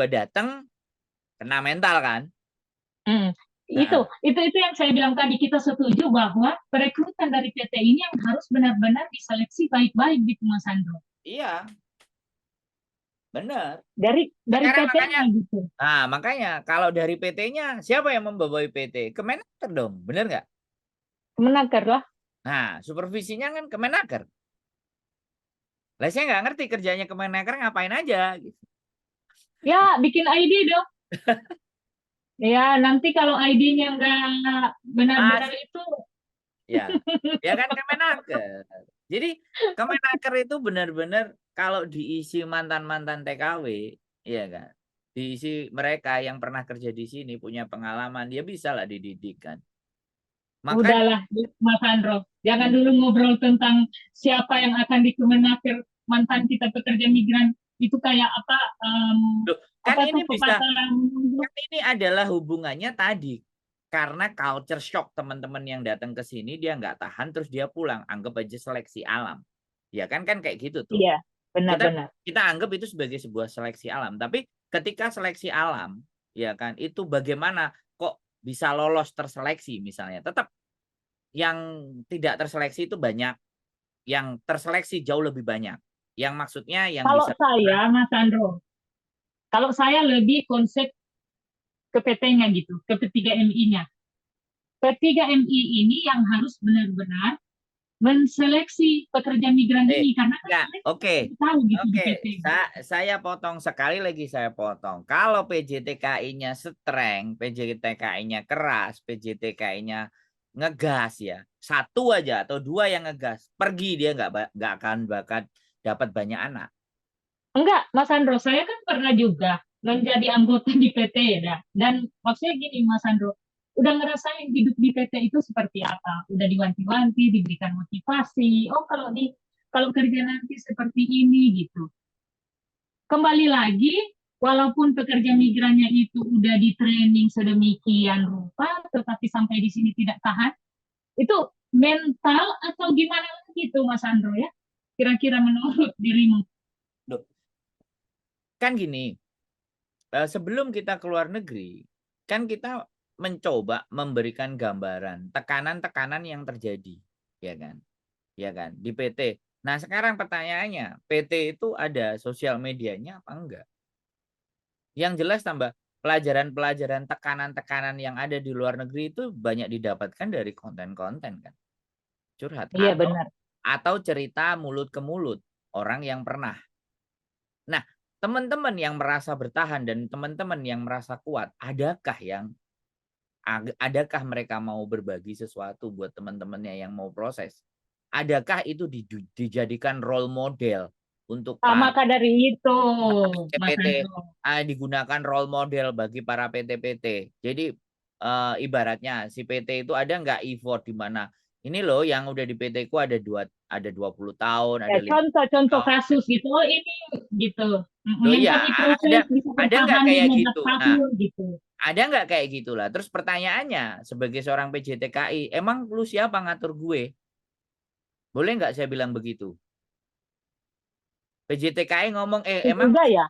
datang kena mental kan? hmm, Nah, itu yang saya bilang tadi, kita setuju bahwa perekrutan dari PT ini yang harus benar-benar diseleksi baik-baik gitu Mas Andro. iya, benar. Dari Sekarang makanya PT-nya gitu. makanya kalau dari PT-nya siapa yang membawai PT? Kemenaker dong, bener nggak? Menakar lah. Nah, supervisinya kan Kemenaker. Lah saya nggak ngerti kerjanya Kemenaker ngapain aja gitu. Ya, bikin ID dong. Ya, nanti kalau ID-nya nggak Mas, benar-benar itu, ya, ya kan Kemenaker. Jadi Kemenaker itu benar-benar kalau diisi mantan-mantan TKW, iya kan? Diisi mereka yang pernah kerja di sini, punya pengalaman, dia bisa lah dididik kan. Makanya udahlah Mas Andro. Jangan dulu ngobrol tentang siapa yang akan di Kemenaker, mantan kita pekerja migran. Itu kayak apa, loh, kan apa tuh ini bisa pepatah, kan ini adalah hubungannya tadi karena culture shock teman-teman yang datang ke sini dia nggak tahan terus dia pulang anggap aja seleksi alam ya kan kayak gitu tuh iya, kita benar-benar. kita anggap itu sebagai sebuah seleksi alam tapi ketika seleksi alam ya kan itu bagaimana kok bisa lolos terseleksi misalnya tetap yang tidak terseleksi itu banyak yang terseleksi jauh lebih banyak yang maksudnya yang Kalau bisa saya, Mas Andro, kalau saya lebih konsep ke PT-nya gitu, ke P3MI-nya. P3MI ini yang harus benar-benar menseleksi pekerja migran Eh, ini karena kan enggak, mereka oke. tahu gitu di Oke, PT. saya potong sekali lagi saya potong. Kalau PJTKI-nya strength, PJTKI-nya keras, PJTKI-nya ngegas ya. Satu aja atau dua yang ngegas, pergi dia nggak akan bakal dapat banyak anak. Enggak, Mas Andro, saya kan pernah juga menjadi anggota di PT ya. Dan maksudnya gini, Mas Andro, udah ngerasain hidup di PT itu seperti apa? Udah diwanti-wanti, diberikan motivasi. Oh, kalau kerja nanti seperti ini gitu. Kembali lagi, walaupun pekerja migrannya itu udah di training sedemikian rupa, tetapi sampai di sini tidak tahan, itu mental atau gimana gitu, Mas Andro ya? Kira-kira menurut dirimu? Loh, kan gini, sebelum kita keluar negeri, kan kita mencoba memberikan gambaran tekanan-tekanan yang terjadi, ya kan? Ya kan, di PT. Nah, sekarang pertanyaannya, PT itu ada sosial medianya apa enggak? Yang jelas tambah pelajaran-pelajaran tekanan-tekanan yang ada di luar negeri itu banyak didapatkan dari konten-konten kan. Curhat Iya benar. atau cerita mulut ke mulut orang yang pernah. Nah, teman-teman yang merasa bertahan dan teman-teman yang merasa kuat, adakah mereka mau berbagi sesuatu buat teman-temannya yang mau proses? Adakah itu dijadikan role model untuk para Maka dari itu, Mas PT Andro. digunakan role model bagi para PT-PT. Jadi ibaratnya si PT itu ada nggak effort di mana ini loh yang udah di PT ku ada 20 tahun, Ya, ada 5 contoh-contoh tahun. kasus gitu. Oh ini gitu. Loh Yang iya, kami proses bisa ada nggak bertahan kayak 15 gitu? Nah, tahun gitu. ada nggak kayak gitulah. Terus pertanyaannya sebagai seorang PJTKI, emang lu siapa ngatur gue? Boleh nggak saya bilang begitu? PJTKI ngomong, Itu juga ya.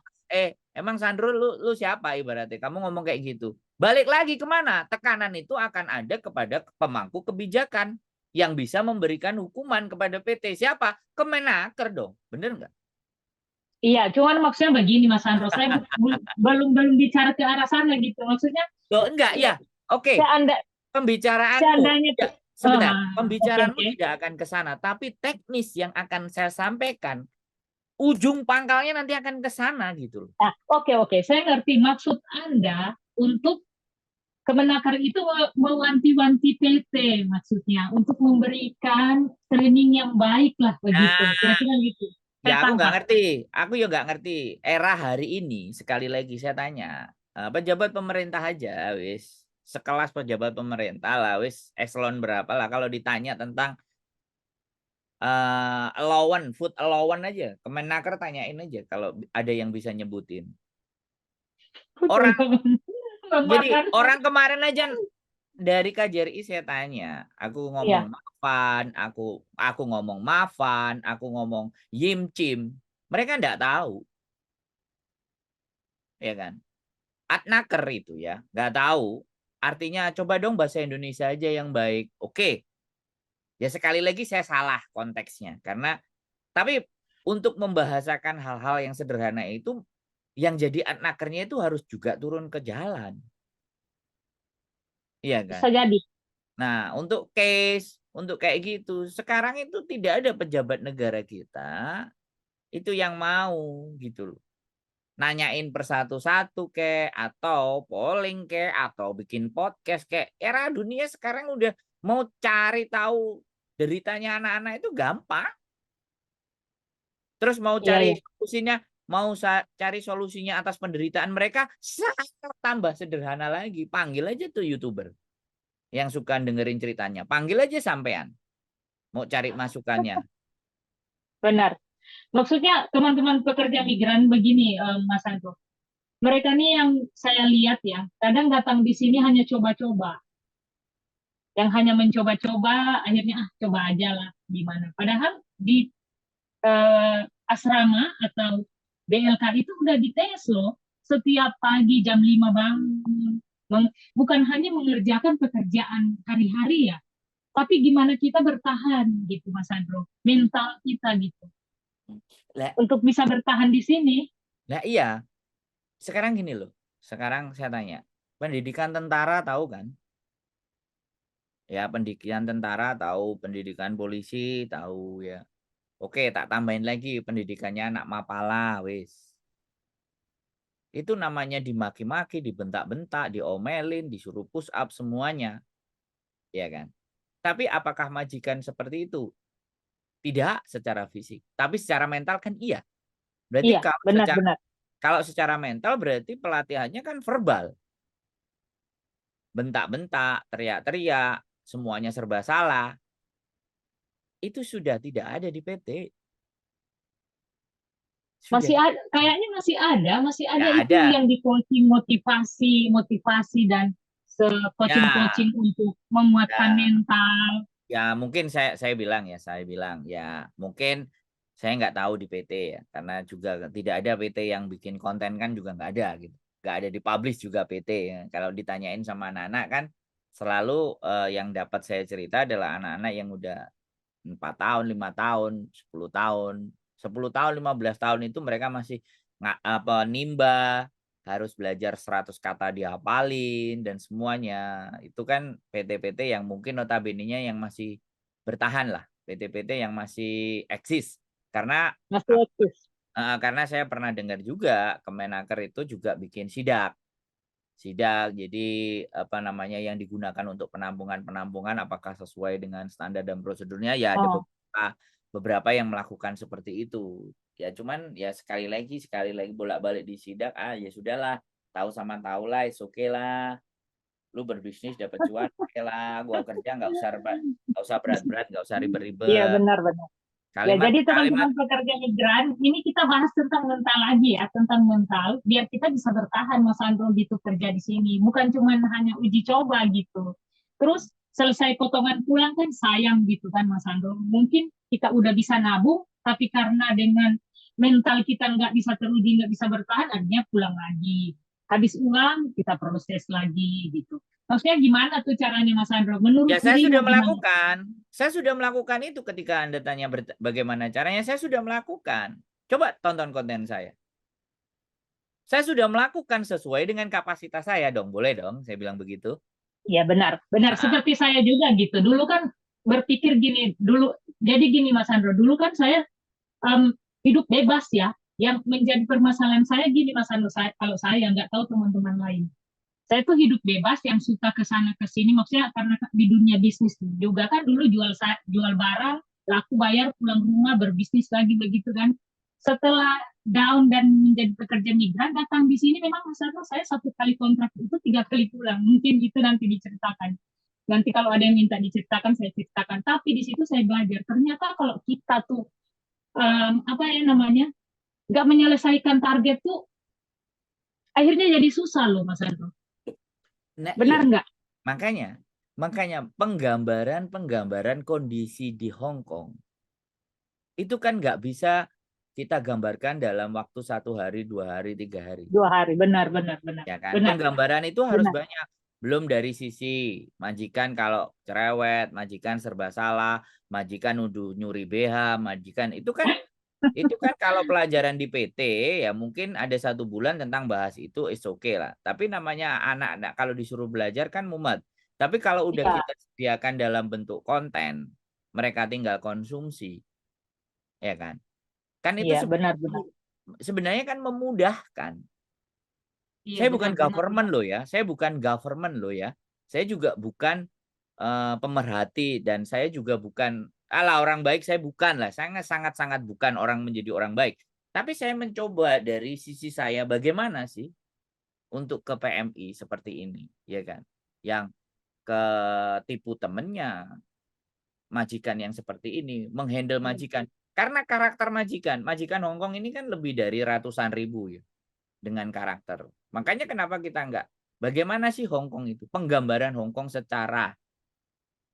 Emang Sandro lu siapa ibaratnya? Kamu ngomong kayak gitu. Balik lagi kemana? Tekanan itu akan ada kepada pemangku kebijakan yang bisa memberikan hukuman kepada PT. Siapa? Kemenaker dong. Bener nggak? Iya, cuman maksudnya begini Mas Sandro, saya belum bicara ke arah sana gitu. Maksudnya Loh, enggak ya. Oke, seandainya pembicaraanmu. seandainya Ya, sebentar. oke Pembicaraanmu oke. tidak akan ke sana, tapi teknis yang akan saya sampaikan, ujung pangkalnya nanti akan ke sana gitu loh. Nah, oke. Saya ngerti maksud Anda untuk Kemenaker itu mewanti-wanti PT maksudnya untuk memberikan training yang baik lah begitu. Nah, Kira-kira gitu. ya Saya aku nggak tangkap. ngerti. Aku ya nggak ngerti. Era hari ini, sekali lagi saya tanya, pejabat pemerintah aja, wis sekelas pejabat pemerintah lah, wis eselon berapa lah. Kalau ditanya tentang allowance, food allowance aja, Kemenaker tanyain aja kalau ada yang bisa nyebutin. Orang Jadi Memakan. orang kemarin aja dari KJRI saya tanya, aku ngomong Iya, Mafan, aku ngomong Mafan, aku ngomong Yimcim, mereka nggak tahu, ya kan? Atnaker itu ya, nggak tahu. Artinya coba dong bahasa Indonesia aja yang baik. Oke, ya sekali lagi saya salah konteksnya karena tapi untuk membahasakan hal-hal yang sederhana itu yang jadi atnakernya itu harus juga turun ke jalan, iya kan? bisa jadi. Nah, untuk case, untuk kayak gitu, sekarang itu tidak ada pejabat negara kita itu yang mau gitu loh. Nanyain per satu-satu kek, atau polling kek, atau bikin podcast kek. Era dunia sekarang udah mau cari tahu deritanya anak-anak itu gampang. Terus mau Iya, cari iya. solusinya, cari solusinya atas penderitaan mereka, sangat tambah sederhana lagi. Panggil aja tuh YouTuber yang suka dengerin ceritanya. Panggil aja sampean. Mau cari masukannya. Benar. Maksudnya teman-teman pekerja migran begini, Mas Anto. Mereka nih yang saya lihat ya, kadang datang di sini hanya coba-coba. Yang hanya mencoba-coba, akhirnya coba aja lah gimana. Padahal di asrama atau BLK itu udah dites loh. Setiap pagi jam 5 bangun. Bukan hanya mengerjakan pekerjaan hari-hari ya, tapi gimana kita bertahan gitu Mas Andro. Mental kita gitu. Lah, Untuk bisa bertahan di sini. lah iya. Sekarang gini loh. Sekarang saya tanya. Pendidikan tentara tahu kan? Ya, pendidikan tentara tahu, pendidikan polisi tahu ya. Oke, tak tambahin lagi pendidikannya anak Mapala, wis. Itu namanya dimaki-maki, dibentak-bentak, diomelin, disuruh push up semuanya, ya kan? Tapi apakah majikan seperti itu? Tidak secara fisik, tapi secara mental kan iya. Berarti Iya, benar-benar. kalau secara mental berarti pelatihannya kan verbal. Bentak-bentak, teriak-teriak, semuanya serba salah. Itu sudah tidak ada di PT. Sudah Masih ada, kayaknya masih ada tidak itu ada. yang di coaching motivasi dan Ya, coaching untuk menguatkan ya, mental. ya mungkin saya bilang ya mungkin saya nggak tahu di PT ya karena juga tidak ada PT yang bikin konten kan juga nggak ada gitu, nggak ada dipublish juga PT ya. Kalau ditanyain sama anak-anak kan selalu yang dapat saya cerita adalah anak-anak yang udah 4 tahun, 5 tahun, 10 tahun, 15 tahun itu mereka masih nggak apa nimba, harus belajar 100 kata dihafalin dan semuanya. Itu kan PT-PT yang mungkin notabene-nya yang masih bertahan lah, PT-PT yang masih eksis. Karena Masih aktif. karena saya pernah dengar juga Kemenaker itu juga bikin sidak. Sidak, jadi apa namanya yang digunakan untuk penampungan apakah sesuai dengan standar dan prosedurnya ya ada Oh, beberapa yang melakukan seperti itu. Ya cuman ya sekali lagi bolak-balik di sidak ya sudahlah, tahu sama tahu lah, oke lah. Lu berbisnis dapat cuan, oke lah, gua kerja nggak usah berat-berat, nggak usah iya ribet-ribet. benar-benar. Ya, Kalimat jadi kalimat teman-teman pekerja migran, ini kita bahas tentang mental lagi ya, tentang mental, biar kita bisa bertahan Mas Andro gitu kerja di sini. Bukan cuma hanya uji coba gitu. Terus selesai potongan pulang kan sayang gitu kan Mas Andro. Mungkin kita udah bisa nabung, tapi karena dengan mental kita nggak bisa teruji, nggak bisa bertahan, akhirnya pulang lagi. Habis uang, kita proses lagi gitu. Maksudnya gimana tuh caranya Mas Andro? Menurut Ya, saya dirimu sudah gimana? melakukan. Saya sudah melakukan itu ketika Anda tanya bagaimana caranya, saya sudah melakukan. Coba tonton konten saya. Saya sudah melakukan sesuai dengan kapasitas saya dong. Boleh dong, saya bilang begitu. Ya benar, benar. Ah, Seperti saya juga gitu. Dulu kan berpikir gini, jadi gini Mas Andro, dulu kan saya em, hidup bebas ya. Yang menjadi permasalahan saya gini Mas Andro, kalau saya nggak tahu teman-teman lain. Saya tuh hidup bebas yang suka ke sana ke sini, maksudnya karena di dunia bisnis juga kan dulu jual barang, laku bayar, pulang rumah berbisnis lagi begitu kan. Setelah down dan menjadi pekerja migran, datang di sini memang masalah saya 1 kali kontrak itu 3 kali pulang. Mungkin itu nanti diceritakan. Nanti kalau ada yang minta diceritakan, saya ceritakan. Tapi di situ saya belajar. Ternyata kalau kita tuh apa ya namanya, nggak menyelesaikan target tuh akhirnya jadi susah loh Mas Anto. nah Benar iya, nggak? makanya penggambaran kondisi di Hong Kong itu kan nggak bisa kita gambarkan dalam waktu 1 hari, 2 hari, 3 hari. 2 hari, benar, benar, benar, Ya kan, benar, penggambaran itu harus benar. banyak. Belum dari sisi majikan kalau cerewet, majikan serba salah, majikan nuduh nyuri BH, majikan itu kan kalau pelajaran di PT ya mungkin ada 1 bulan tentang bahas itu is okay lah. Tapi namanya anak-anak kalau disuruh belajar kan mumet. Tapi kalau udah Iya, kita sediakan dalam bentuk konten, mereka tinggal konsumsi, ya kan? Kan itu iya, benar, benar. sebenarnya kan memudahkan. Iya, Saya bukan benar, benar, government benar. loh ya. Saya bukan government loh ya. Saya juga bukan pemerhati dan saya juga bukan ala orang baik, saya bukan lah. Saya sangat-sangat bukan orang menjadi orang baik. Tapi saya mencoba dari sisi saya bagaimana sih untuk ke PMI seperti ini, ya kan? Yang ketipu temennya, majikan yang seperti ini, menghandle Iya, majikan. Karena karakter majikan Hongkong ini kan lebih dari ratusan ribu ya dengan karakter. Makanya kenapa kita enggak? Bagaimana sih Hongkong itu? Penggambaran Hongkong secara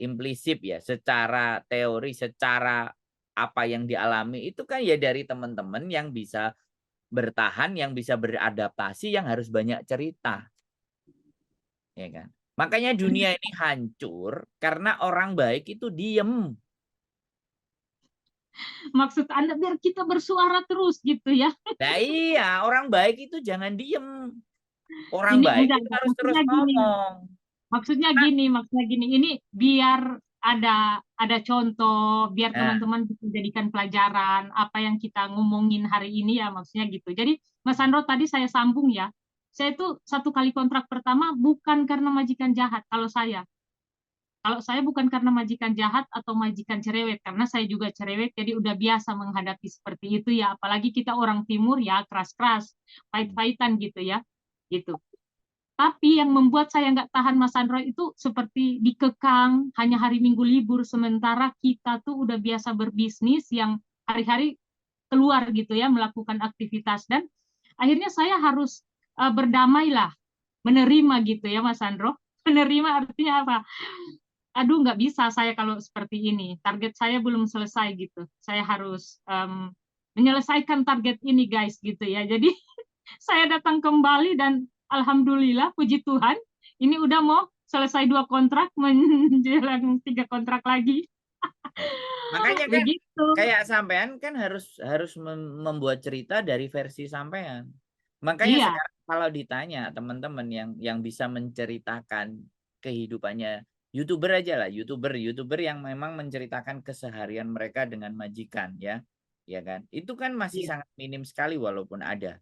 implisit ya, secara teori, secara apa yang dialami itu kan ya dari teman-teman yang bisa bertahan, yang bisa beradaptasi, yang harus banyak cerita, ya kan? Makanya jadi dunia ini hancur karena orang baik itu diem. maksud Anda biar kita bersuara terus gitu ya. Nah iya, orang baik itu jangan diem. Orang Ini baik itu enggak, harus terus maksudnya gini. ngomong. Nah, Maksudnya gini. Ini biar ada contoh, biar nah, teman-teman bisa jadikan pelajaran apa yang kita ngomongin hari ini ya, maksudnya gitu. Jadi Mas Andro tadi saya sambung ya. Saya tuh 1 kali kontrak pertama bukan karena majikan jahat kalau saya. Kalau saya bukan karena majikan jahat atau majikan cerewet, karena saya juga cerewet, jadi udah biasa menghadapi seperti itu ya. Apalagi kita orang timur ya, keras-keras, pahit-pahitan gitu ya. Gitu. Tapi yang membuat saya nggak tahan Mas Sandro itu seperti dikekang, hanya hari Minggu libur, sementara kita tuh udah biasa berbisnis yang hari-hari keluar gitu ya, melakukan aktivitas. Dan akhirnya saya harus berdamai lah, menerima gitu ya Mas Sandro. Menerima artinya apa? Aduh nggak bisa saya kalau seperti ini. Target saya belum selesai gitu. Saya harus menyelesaikan target ini guys gitu ya. Jadi saya datang kembali dan alhamdulillah puji Tuhan ini udah mau selesai 2 kontrak menjelang 3 kontrak lagi. makanya kan Begitu. kayak sampean kan harus harus membuat cerita dari versi sampean. Makanya Iya, sekarang kalau ditanya teman-teman yang bisa menceritakan kehidupannya YouTuber aja lah, YouTuber yang memang menceritakan keseharian mereka dengan majikan ya. Ya kan? Itu kan masih iya. sangat minim sekali walaupun ada.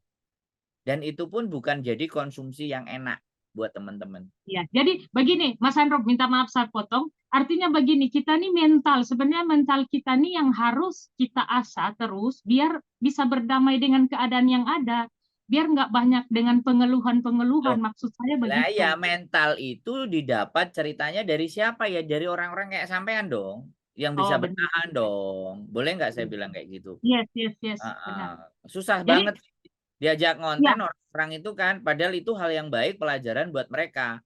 Dan itu pun bukan jadi konsumsi yang enak buat teman-teman. Iya, jadi begini, Mas Andro, minta maaf saya potong. Artinya begini, kita nih mental, sebenarnya mental kita nih yang harus kita asah terus, biar bisa berdamai dengan keadaan yang ada, biar nggak banyak dengan pengeluhan-pengeluhan. Loh, Maksud saya lah ya begitu. mental itu didapat ceritanya dari siapa ya? Dari orang-orang kayak sampean dong, yang bisa Oh, benar. bertahan dong. Boleh nggak saya Benar. bilang kayak gitu? Yes, yes, yes, Ah, ah. benar. Susah Jadi, banget diajak ya, ngonten orang-orang itu kan, padahal itu hal yang baik pelajaran buat mereka,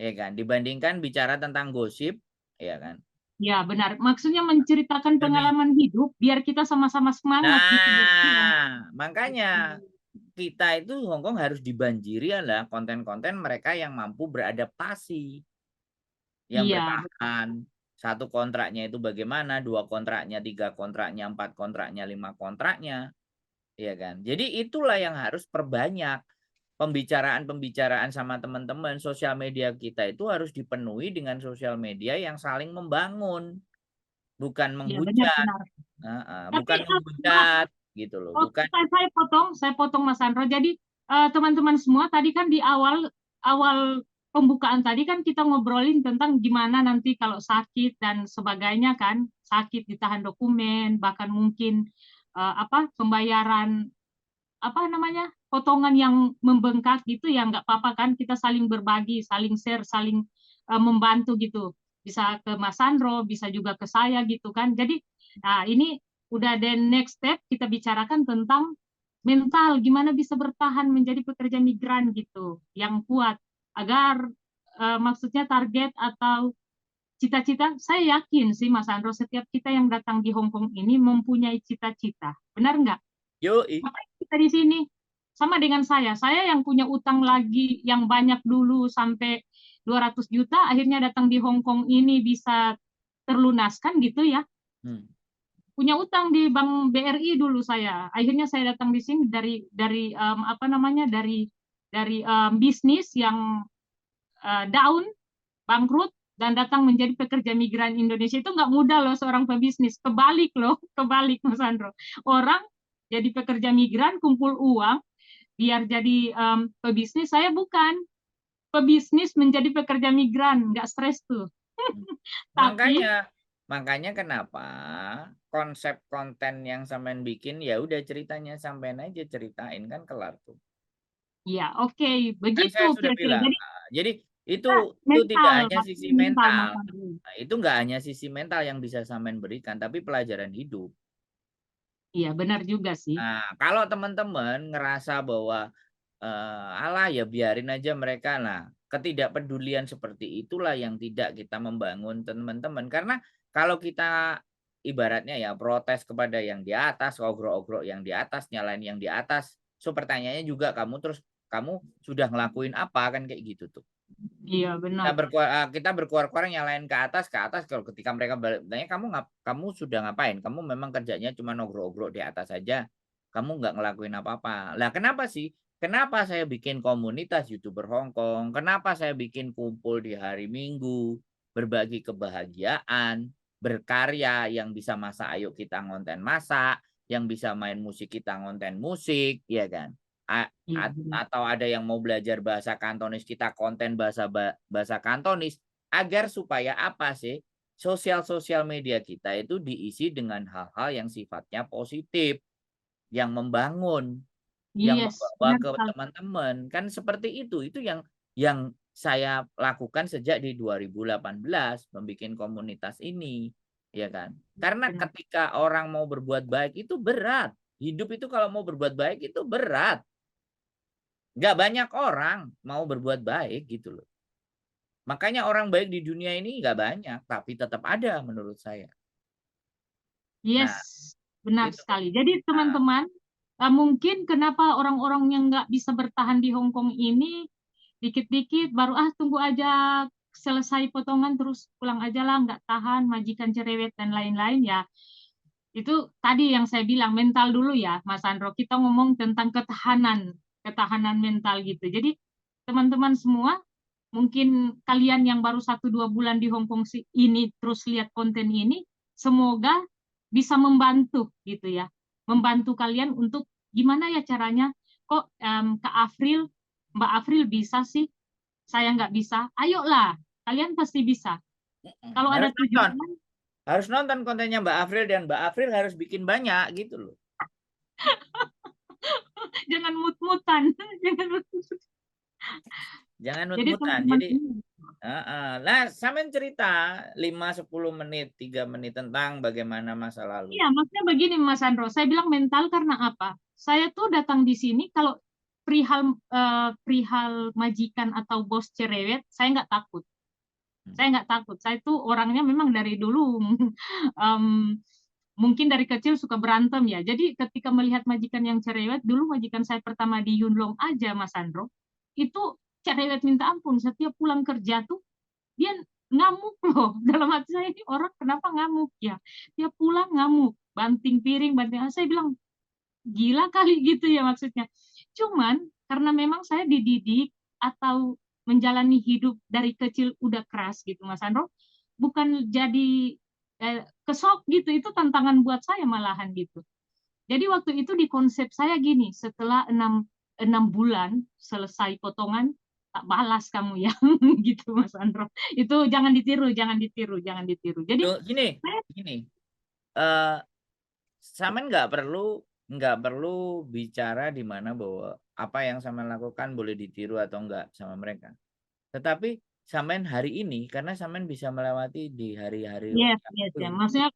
ya kan? Dibandingkan bicara tentang gosip, ya kan? Ya, benar. Maksudnya menceritakan Lebih. pengalaman hidup biar kita sama-sama semangat gitu. Nah, makanya kita itu Hongkong harus dibanjiri adalah konten-konten mereka yang mampu beradaptasi, yang Iya, bertahan. Satu kontraknya itu bagaimana, dua kontraknya, tiga kontraknya, empat kontraknya, lima kontraknya, ya kan? Jadi itulah yang harus perbanyak pembicaraan-pembicaraan sama teman-teman. Sosial media kita itu harus dipenuhi dengan sosial media yang saling membangun, bukan iya menghujat. benar-benar. Tapi Bukan menghujat gitu loh, oh, bukan. saya potong Mas Sandro. Jadi teman-teman semua tadi kan di awal awal pembukaan tadi kan kita ngobrolin tentang gimana nanti kalau sakit dan sebagainya kan, sakit ditahan dokumen, bahkan mungkin apa pembayaran apa namanya potongan yang membengkak gitu ya nggak apa-apa kan kita saling berbagi, saling share, saling membantu gitu. Bisa ke Mas Sandro, bisa juga ke saya gitu kan. Jadi nah ini udah the next step kita bicarakan tentang mental gimana bisa bertahan menjadi pekerja migran gitu yang kuat agar maksudnya target atau cita-cita saya yakin sih Mas Sandro setiap kita yang datang di Hong Kong ini mempunyai cita-cita benar nggak? Yoi. Ngapain kita di sini? Sama dengan saya yang punya utang lagi yang banyak dulu sampai 200 juta, akhirnya datang di Hong Kong ini bisa terlunaskan gitu ya. Hmm. Punya utang di Bank BRI dulu saya. Akhirnya saya datang di sini dari apa namanya dari bisnis yang down, bangkrut dan datang menjadi pekerja migran Indonesia itu nggak mudah loh seorang pebisnis. Kebalik loh, kebalik Mas Andro. Orang jadi pekerja migran kumpul uang biar jadi pebisnis, saya bukan pebisnis menjadi pekerja migran, nggak stres tuh. Makanya, Tapi makanya kenapa konsep konten yang sampean bikin ya udah ceritanya sampean aja ceritain kan kelar tuh. ya oke, Kan begitu saya sudah kira-kira. bilang. Jadi Jadi itu kita itu tidak mental, hanya sisi maksudnya mental mental. Mas Andri. Nah, itu nggak hanya sisi mental yang bisa sampean berikan, tapi pelajaran hidup. Iya benar juga sih. Nah, kalau teman-teman ngerasa bahwa alah ya biarin aja mereka. Nah, ketidakpedulian seperti itulah yang tidak kita membangun teman-teman. Karena kalau kita ibaratnya ya protes kepada yang di atas, ogrok-ogrok yang di atas, nyalain yang di atas. So pertanyaannya juga kamu sudah ngelakuin apa kan kayak gitu tuh. Iya benar. Kita berkuar-kuar nyalain ke atas kalau ketika mereka bertanya kamu sudah ngapain? Kamu memang kerjanya cuma nogrok-ogrok di atas saja. Kamu nggak ngelakuin apa-apa. Lah kenapa sih? Kenapa saya bikin komunitas YouTuber Hong Kong? Kenapa saya bikin kumpul di hari Minggu, berbagi kebahagiaan, berkarya yang bisa masak ayo kita ngonten masak, yang bisa main musik kita ngonten musik, ya kan? Iya benar. Atau ada yang mau belajar bahasa Kantonis kita konten bahasa Kantonis agar supaya apa sih sosial media kita itu diisi dengan hal-hal yang sifatnya positif, yang membangun, yang Yes, membawa benar ke sekali. teman-teman kan seperti itu yang saya lakukan sejak di 2018 membuat komunitas ini, ya kan? Karena Benar. ketika orang mau berbuat baik itu berat, hidup itu kalau mau berbuat baik itu berat. Nggak banyak orang mau berbuat baik gitu loh. Makanya orang baik di dunia ini nggak banyak, tapi tetap ada menurut saya. Yes, Nah, benar itu. sekali. Jadi Nah, teman-teman, mungkin kenapa orang-orang yang nggak bisa bertahan di Hong Kong ini dikit-dikit baru tunggu aja selesai potongan terus pulang aja lah nggak tahan majikan cerewet dan lain-lain ya itu tadi yang saya bilang mental dulu ya Mas Andro kita ngomong tentang ketahanan mental gitu jadi teman-teman semua mungkin kalian yang baru 1-2 bulan di Hong Kong ini terus lihat konten ini semoga bisa membantu gitu ya membantu kalian untuk gimana ya caranya kok Kak Afril Mbak Afril bisa sih saya nggak bisa ayolah kalian pasti bisa kalau ada harus nonton. tujuan Harus nonton kontennya Mbak Afril dan Mbak Afril harus bikin banyak gitu loh. jangan mut-mutan jangan mut-mutan. Jangan Jadi mut-mutan. teman-teman Jadi, ini nah, sampean cerita 5-10 menit, 3 menit tentang bagaimana masa lalu. iya maksudnya begini Mas Andro saya bilang mental karena apa saya tuh datang di sini kalau perihal perihal majikan atau bos cerewet saya nggak takut Saya nggak takut. Saya tuh orangnya memang dari dulu mungkin dari kecil suka berantem ya. Jadi ketika melihat majikan yang cerewet, dulu majikan saya pertama di Yunlong aja, Mas Andro, itu cerewet minta ampun. Setiap pulang kerja tuh dia ngamuk loh. Dalam hati saya, ini orang kenapa ngamuk ya? Dia pulang ngamuk, banting piring, banting. Saya bilang gila kali gitu ya maksudnya. Cuman karena memang saya dididik atau menjalani hidup dari kecil udah keras gitu Mas Andro, bukan jadi kesok gitu, itu tantangan buat saya malahan gitu. Jadi waktu itu di konsep saya gini, setelah 6 bulan selesai potongan, tak balas kamu ya gitu Mas Andro. Itu jangan ditiru, jangan ditiru, jangan ditiru. Jadi Loh, gini, eh Samen nggak perlu bicara di mana bahwa apa yang Samen lakukan boleh ditiru atau enggak sama mereka. Tetapi Samen hari ini karena Samen bisa melewati di hari-hari yes, yang ya. itu. Maksudnya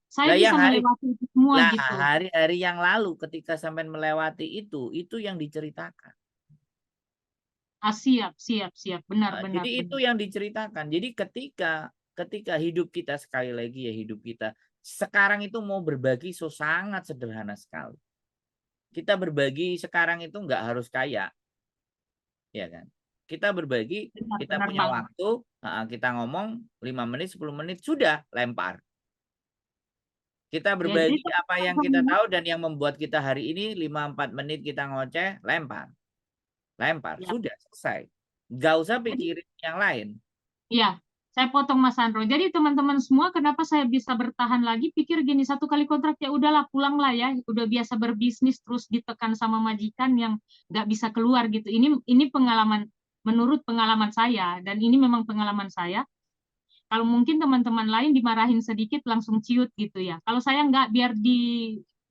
saya Lah bisa yang hari melewati itu semua lah gitu. hari-hari yang lalu ketika Samen melewati itu yang diceritakan. Siap, siap, siap. Benar, Nah, benar, jadi itu benar. yang diceritakan. Jadi ketika hidup kita sekali lagi ya hidup kita sekarang itu mau berbagi sangat sederhana sekali. Kita berbagi sekarang itu nggak harus kaya, ya kan? Kita berbagi, Benar, kita benar punya banget. waktu, kita ngomong 5 menit, 10 menit sudah lempar. Kita Ya, jadi berbagi apa yang kita teman-teman, tahu dan yang membuat kita hari ini 5-4 menit kita ngoceh, lempar. Lempar, ya. sudah selesai. Nggak usah Jadi, pikirin yang lain. ya, saya potong Mas Andro. Jadi teman-teman semua, kenapa saya bisa bertahan lagi? Pikir gini, 1 kali kontrak ya udahlah, pulanglah ya. Udah biasa berbisnis terus ditekan sama majikan yang nggak bisa keluar gitu. Ini pengalaman, menurut pengalaman saya, dan ini memang pengalaman saya. Kalau mungkin teman-teman lain dimarahin sedikit langsung ciut gitu ya. Kalau saya nggak, biar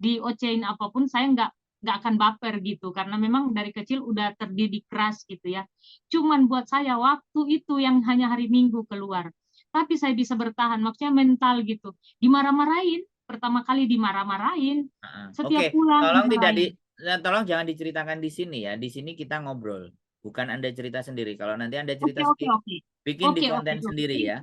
diocehin apapun, saya nggak akan baper gitu karena memang dari kecil udah terdidik keras gitu ya. Cuman buat saya waktu itu yang hanya hari Minggu keluar, tapi saya bisa bertahan, maksudnya mental gitu. Dimarah-marahin, pertama kali dimarah-marahin, Oke, setiap pulang tolong dimarahin. tolong jangan diceritakan di sini ya. Di sini kita ngobrol, bukan Anda cerita sendiri. Kalau nanti Anda Oke, cerita oke, sendiri, oke. bikin di Oke, oke, konten oke. sendiri Jadi, ya.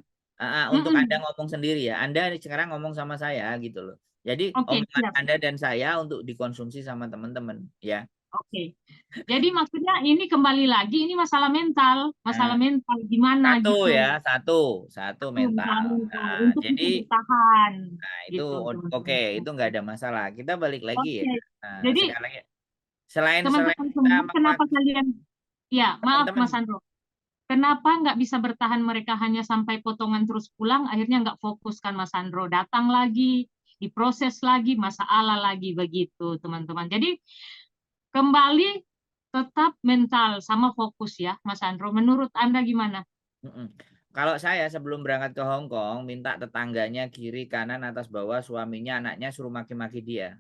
Untuk Anda mm-mm. ngomong sendiri ya. Anda sekarang ngomong sama saya gitu loh. Jadi Oke, omongan siap. Anda dan saya untuk dikonsumsi sama teman-teman ya. Oke. Jadi maksudnya ini kembali lagi, ini masalah Nah, mental gimana satu gitu. ya, satu Masalah mental. mental Nah, untuk jadi bisa bertahan itu gitu oke, teman-teman. itu nggak ada masalah. Kita balik lagi ya. Oke. Nah, Jadi sekali lagi selain teman-teman kita semua, kenapa menguatkan kalian, ya maaf Mas teman-teman. Andro, kenapa nggak bisa bertahan mereka hanya sampai potongan terus pulang, akhirnya nggak fokus kan Mas Andro, datang lagi, diproses lagi, masalah lagi begitu teman-teman. Jadi kembali tetap mental sama fokus ya Mas Andro. Menurut Anda gimana? Mm-mm. Kalau saya sebelum berangkat ke Hong Kong, minta tetangganya kiri, kanan, atas, bawah, suaminya, anaknya suruh maki-maki dia.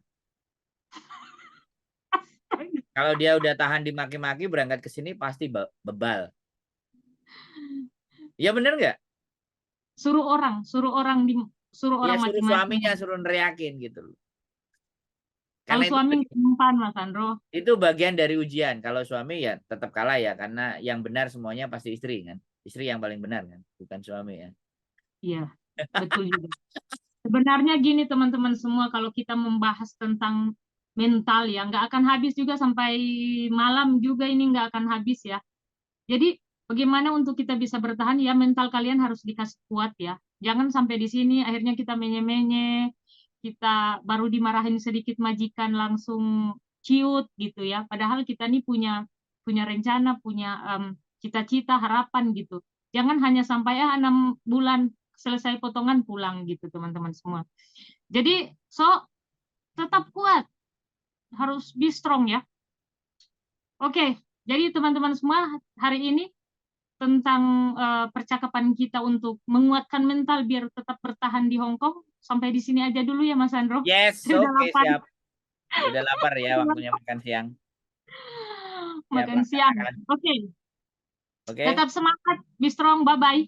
Kalau dia udah tahan dimaki-maki, berangkat ke sini pasti bebal. Ya bener nggak? suruh Ya orang suruh maki-maki. suaminya, suruh neriakin gitu loh. Kalau Karena itu suami umpan Mas Andro, bagian dari ujian. Kalau suami ya tetap kalah ya, karena yang benar semuanya pasti istri kan. Istri yang paling benar kan, bukan suami ya. iya betul juga. Sebenarnya gini teman-teman semua, kalau kita membahas tentang mental ya, nggak akan habis juga sampai malam juga, ini nggak akan habis ya. Jadi bagaimana untuk kita bisa bertahan ya, mental kalian harus dikasih kuat ya. Jangan sampai di sini akhirnya kita menye-menye, kita baru dimarahin sedikit majikan langsung ciut gitu ya. Padahal kita nih punya punya rencana, punya cita-cita, harapan gitu. Jangan hanya sampai 6 bulan selesai potongan pulang gitu teman-teman semua. Jadi tetap kuat, harus be strong ya. Oke, jadi teman-teman semua, hari ini tentang percakapan kita untuk menguatkan mental biar tetap bertahan di Hong Kong. Sampai di sini aja dulu ya Mas Andro. Yes, Saya udah oke lapar. siap. Udah lapar ya waktunya makan siang. Siap Makan siang. laksanakan. Oke, Oke. tetap semangat, be strong, bye-bye.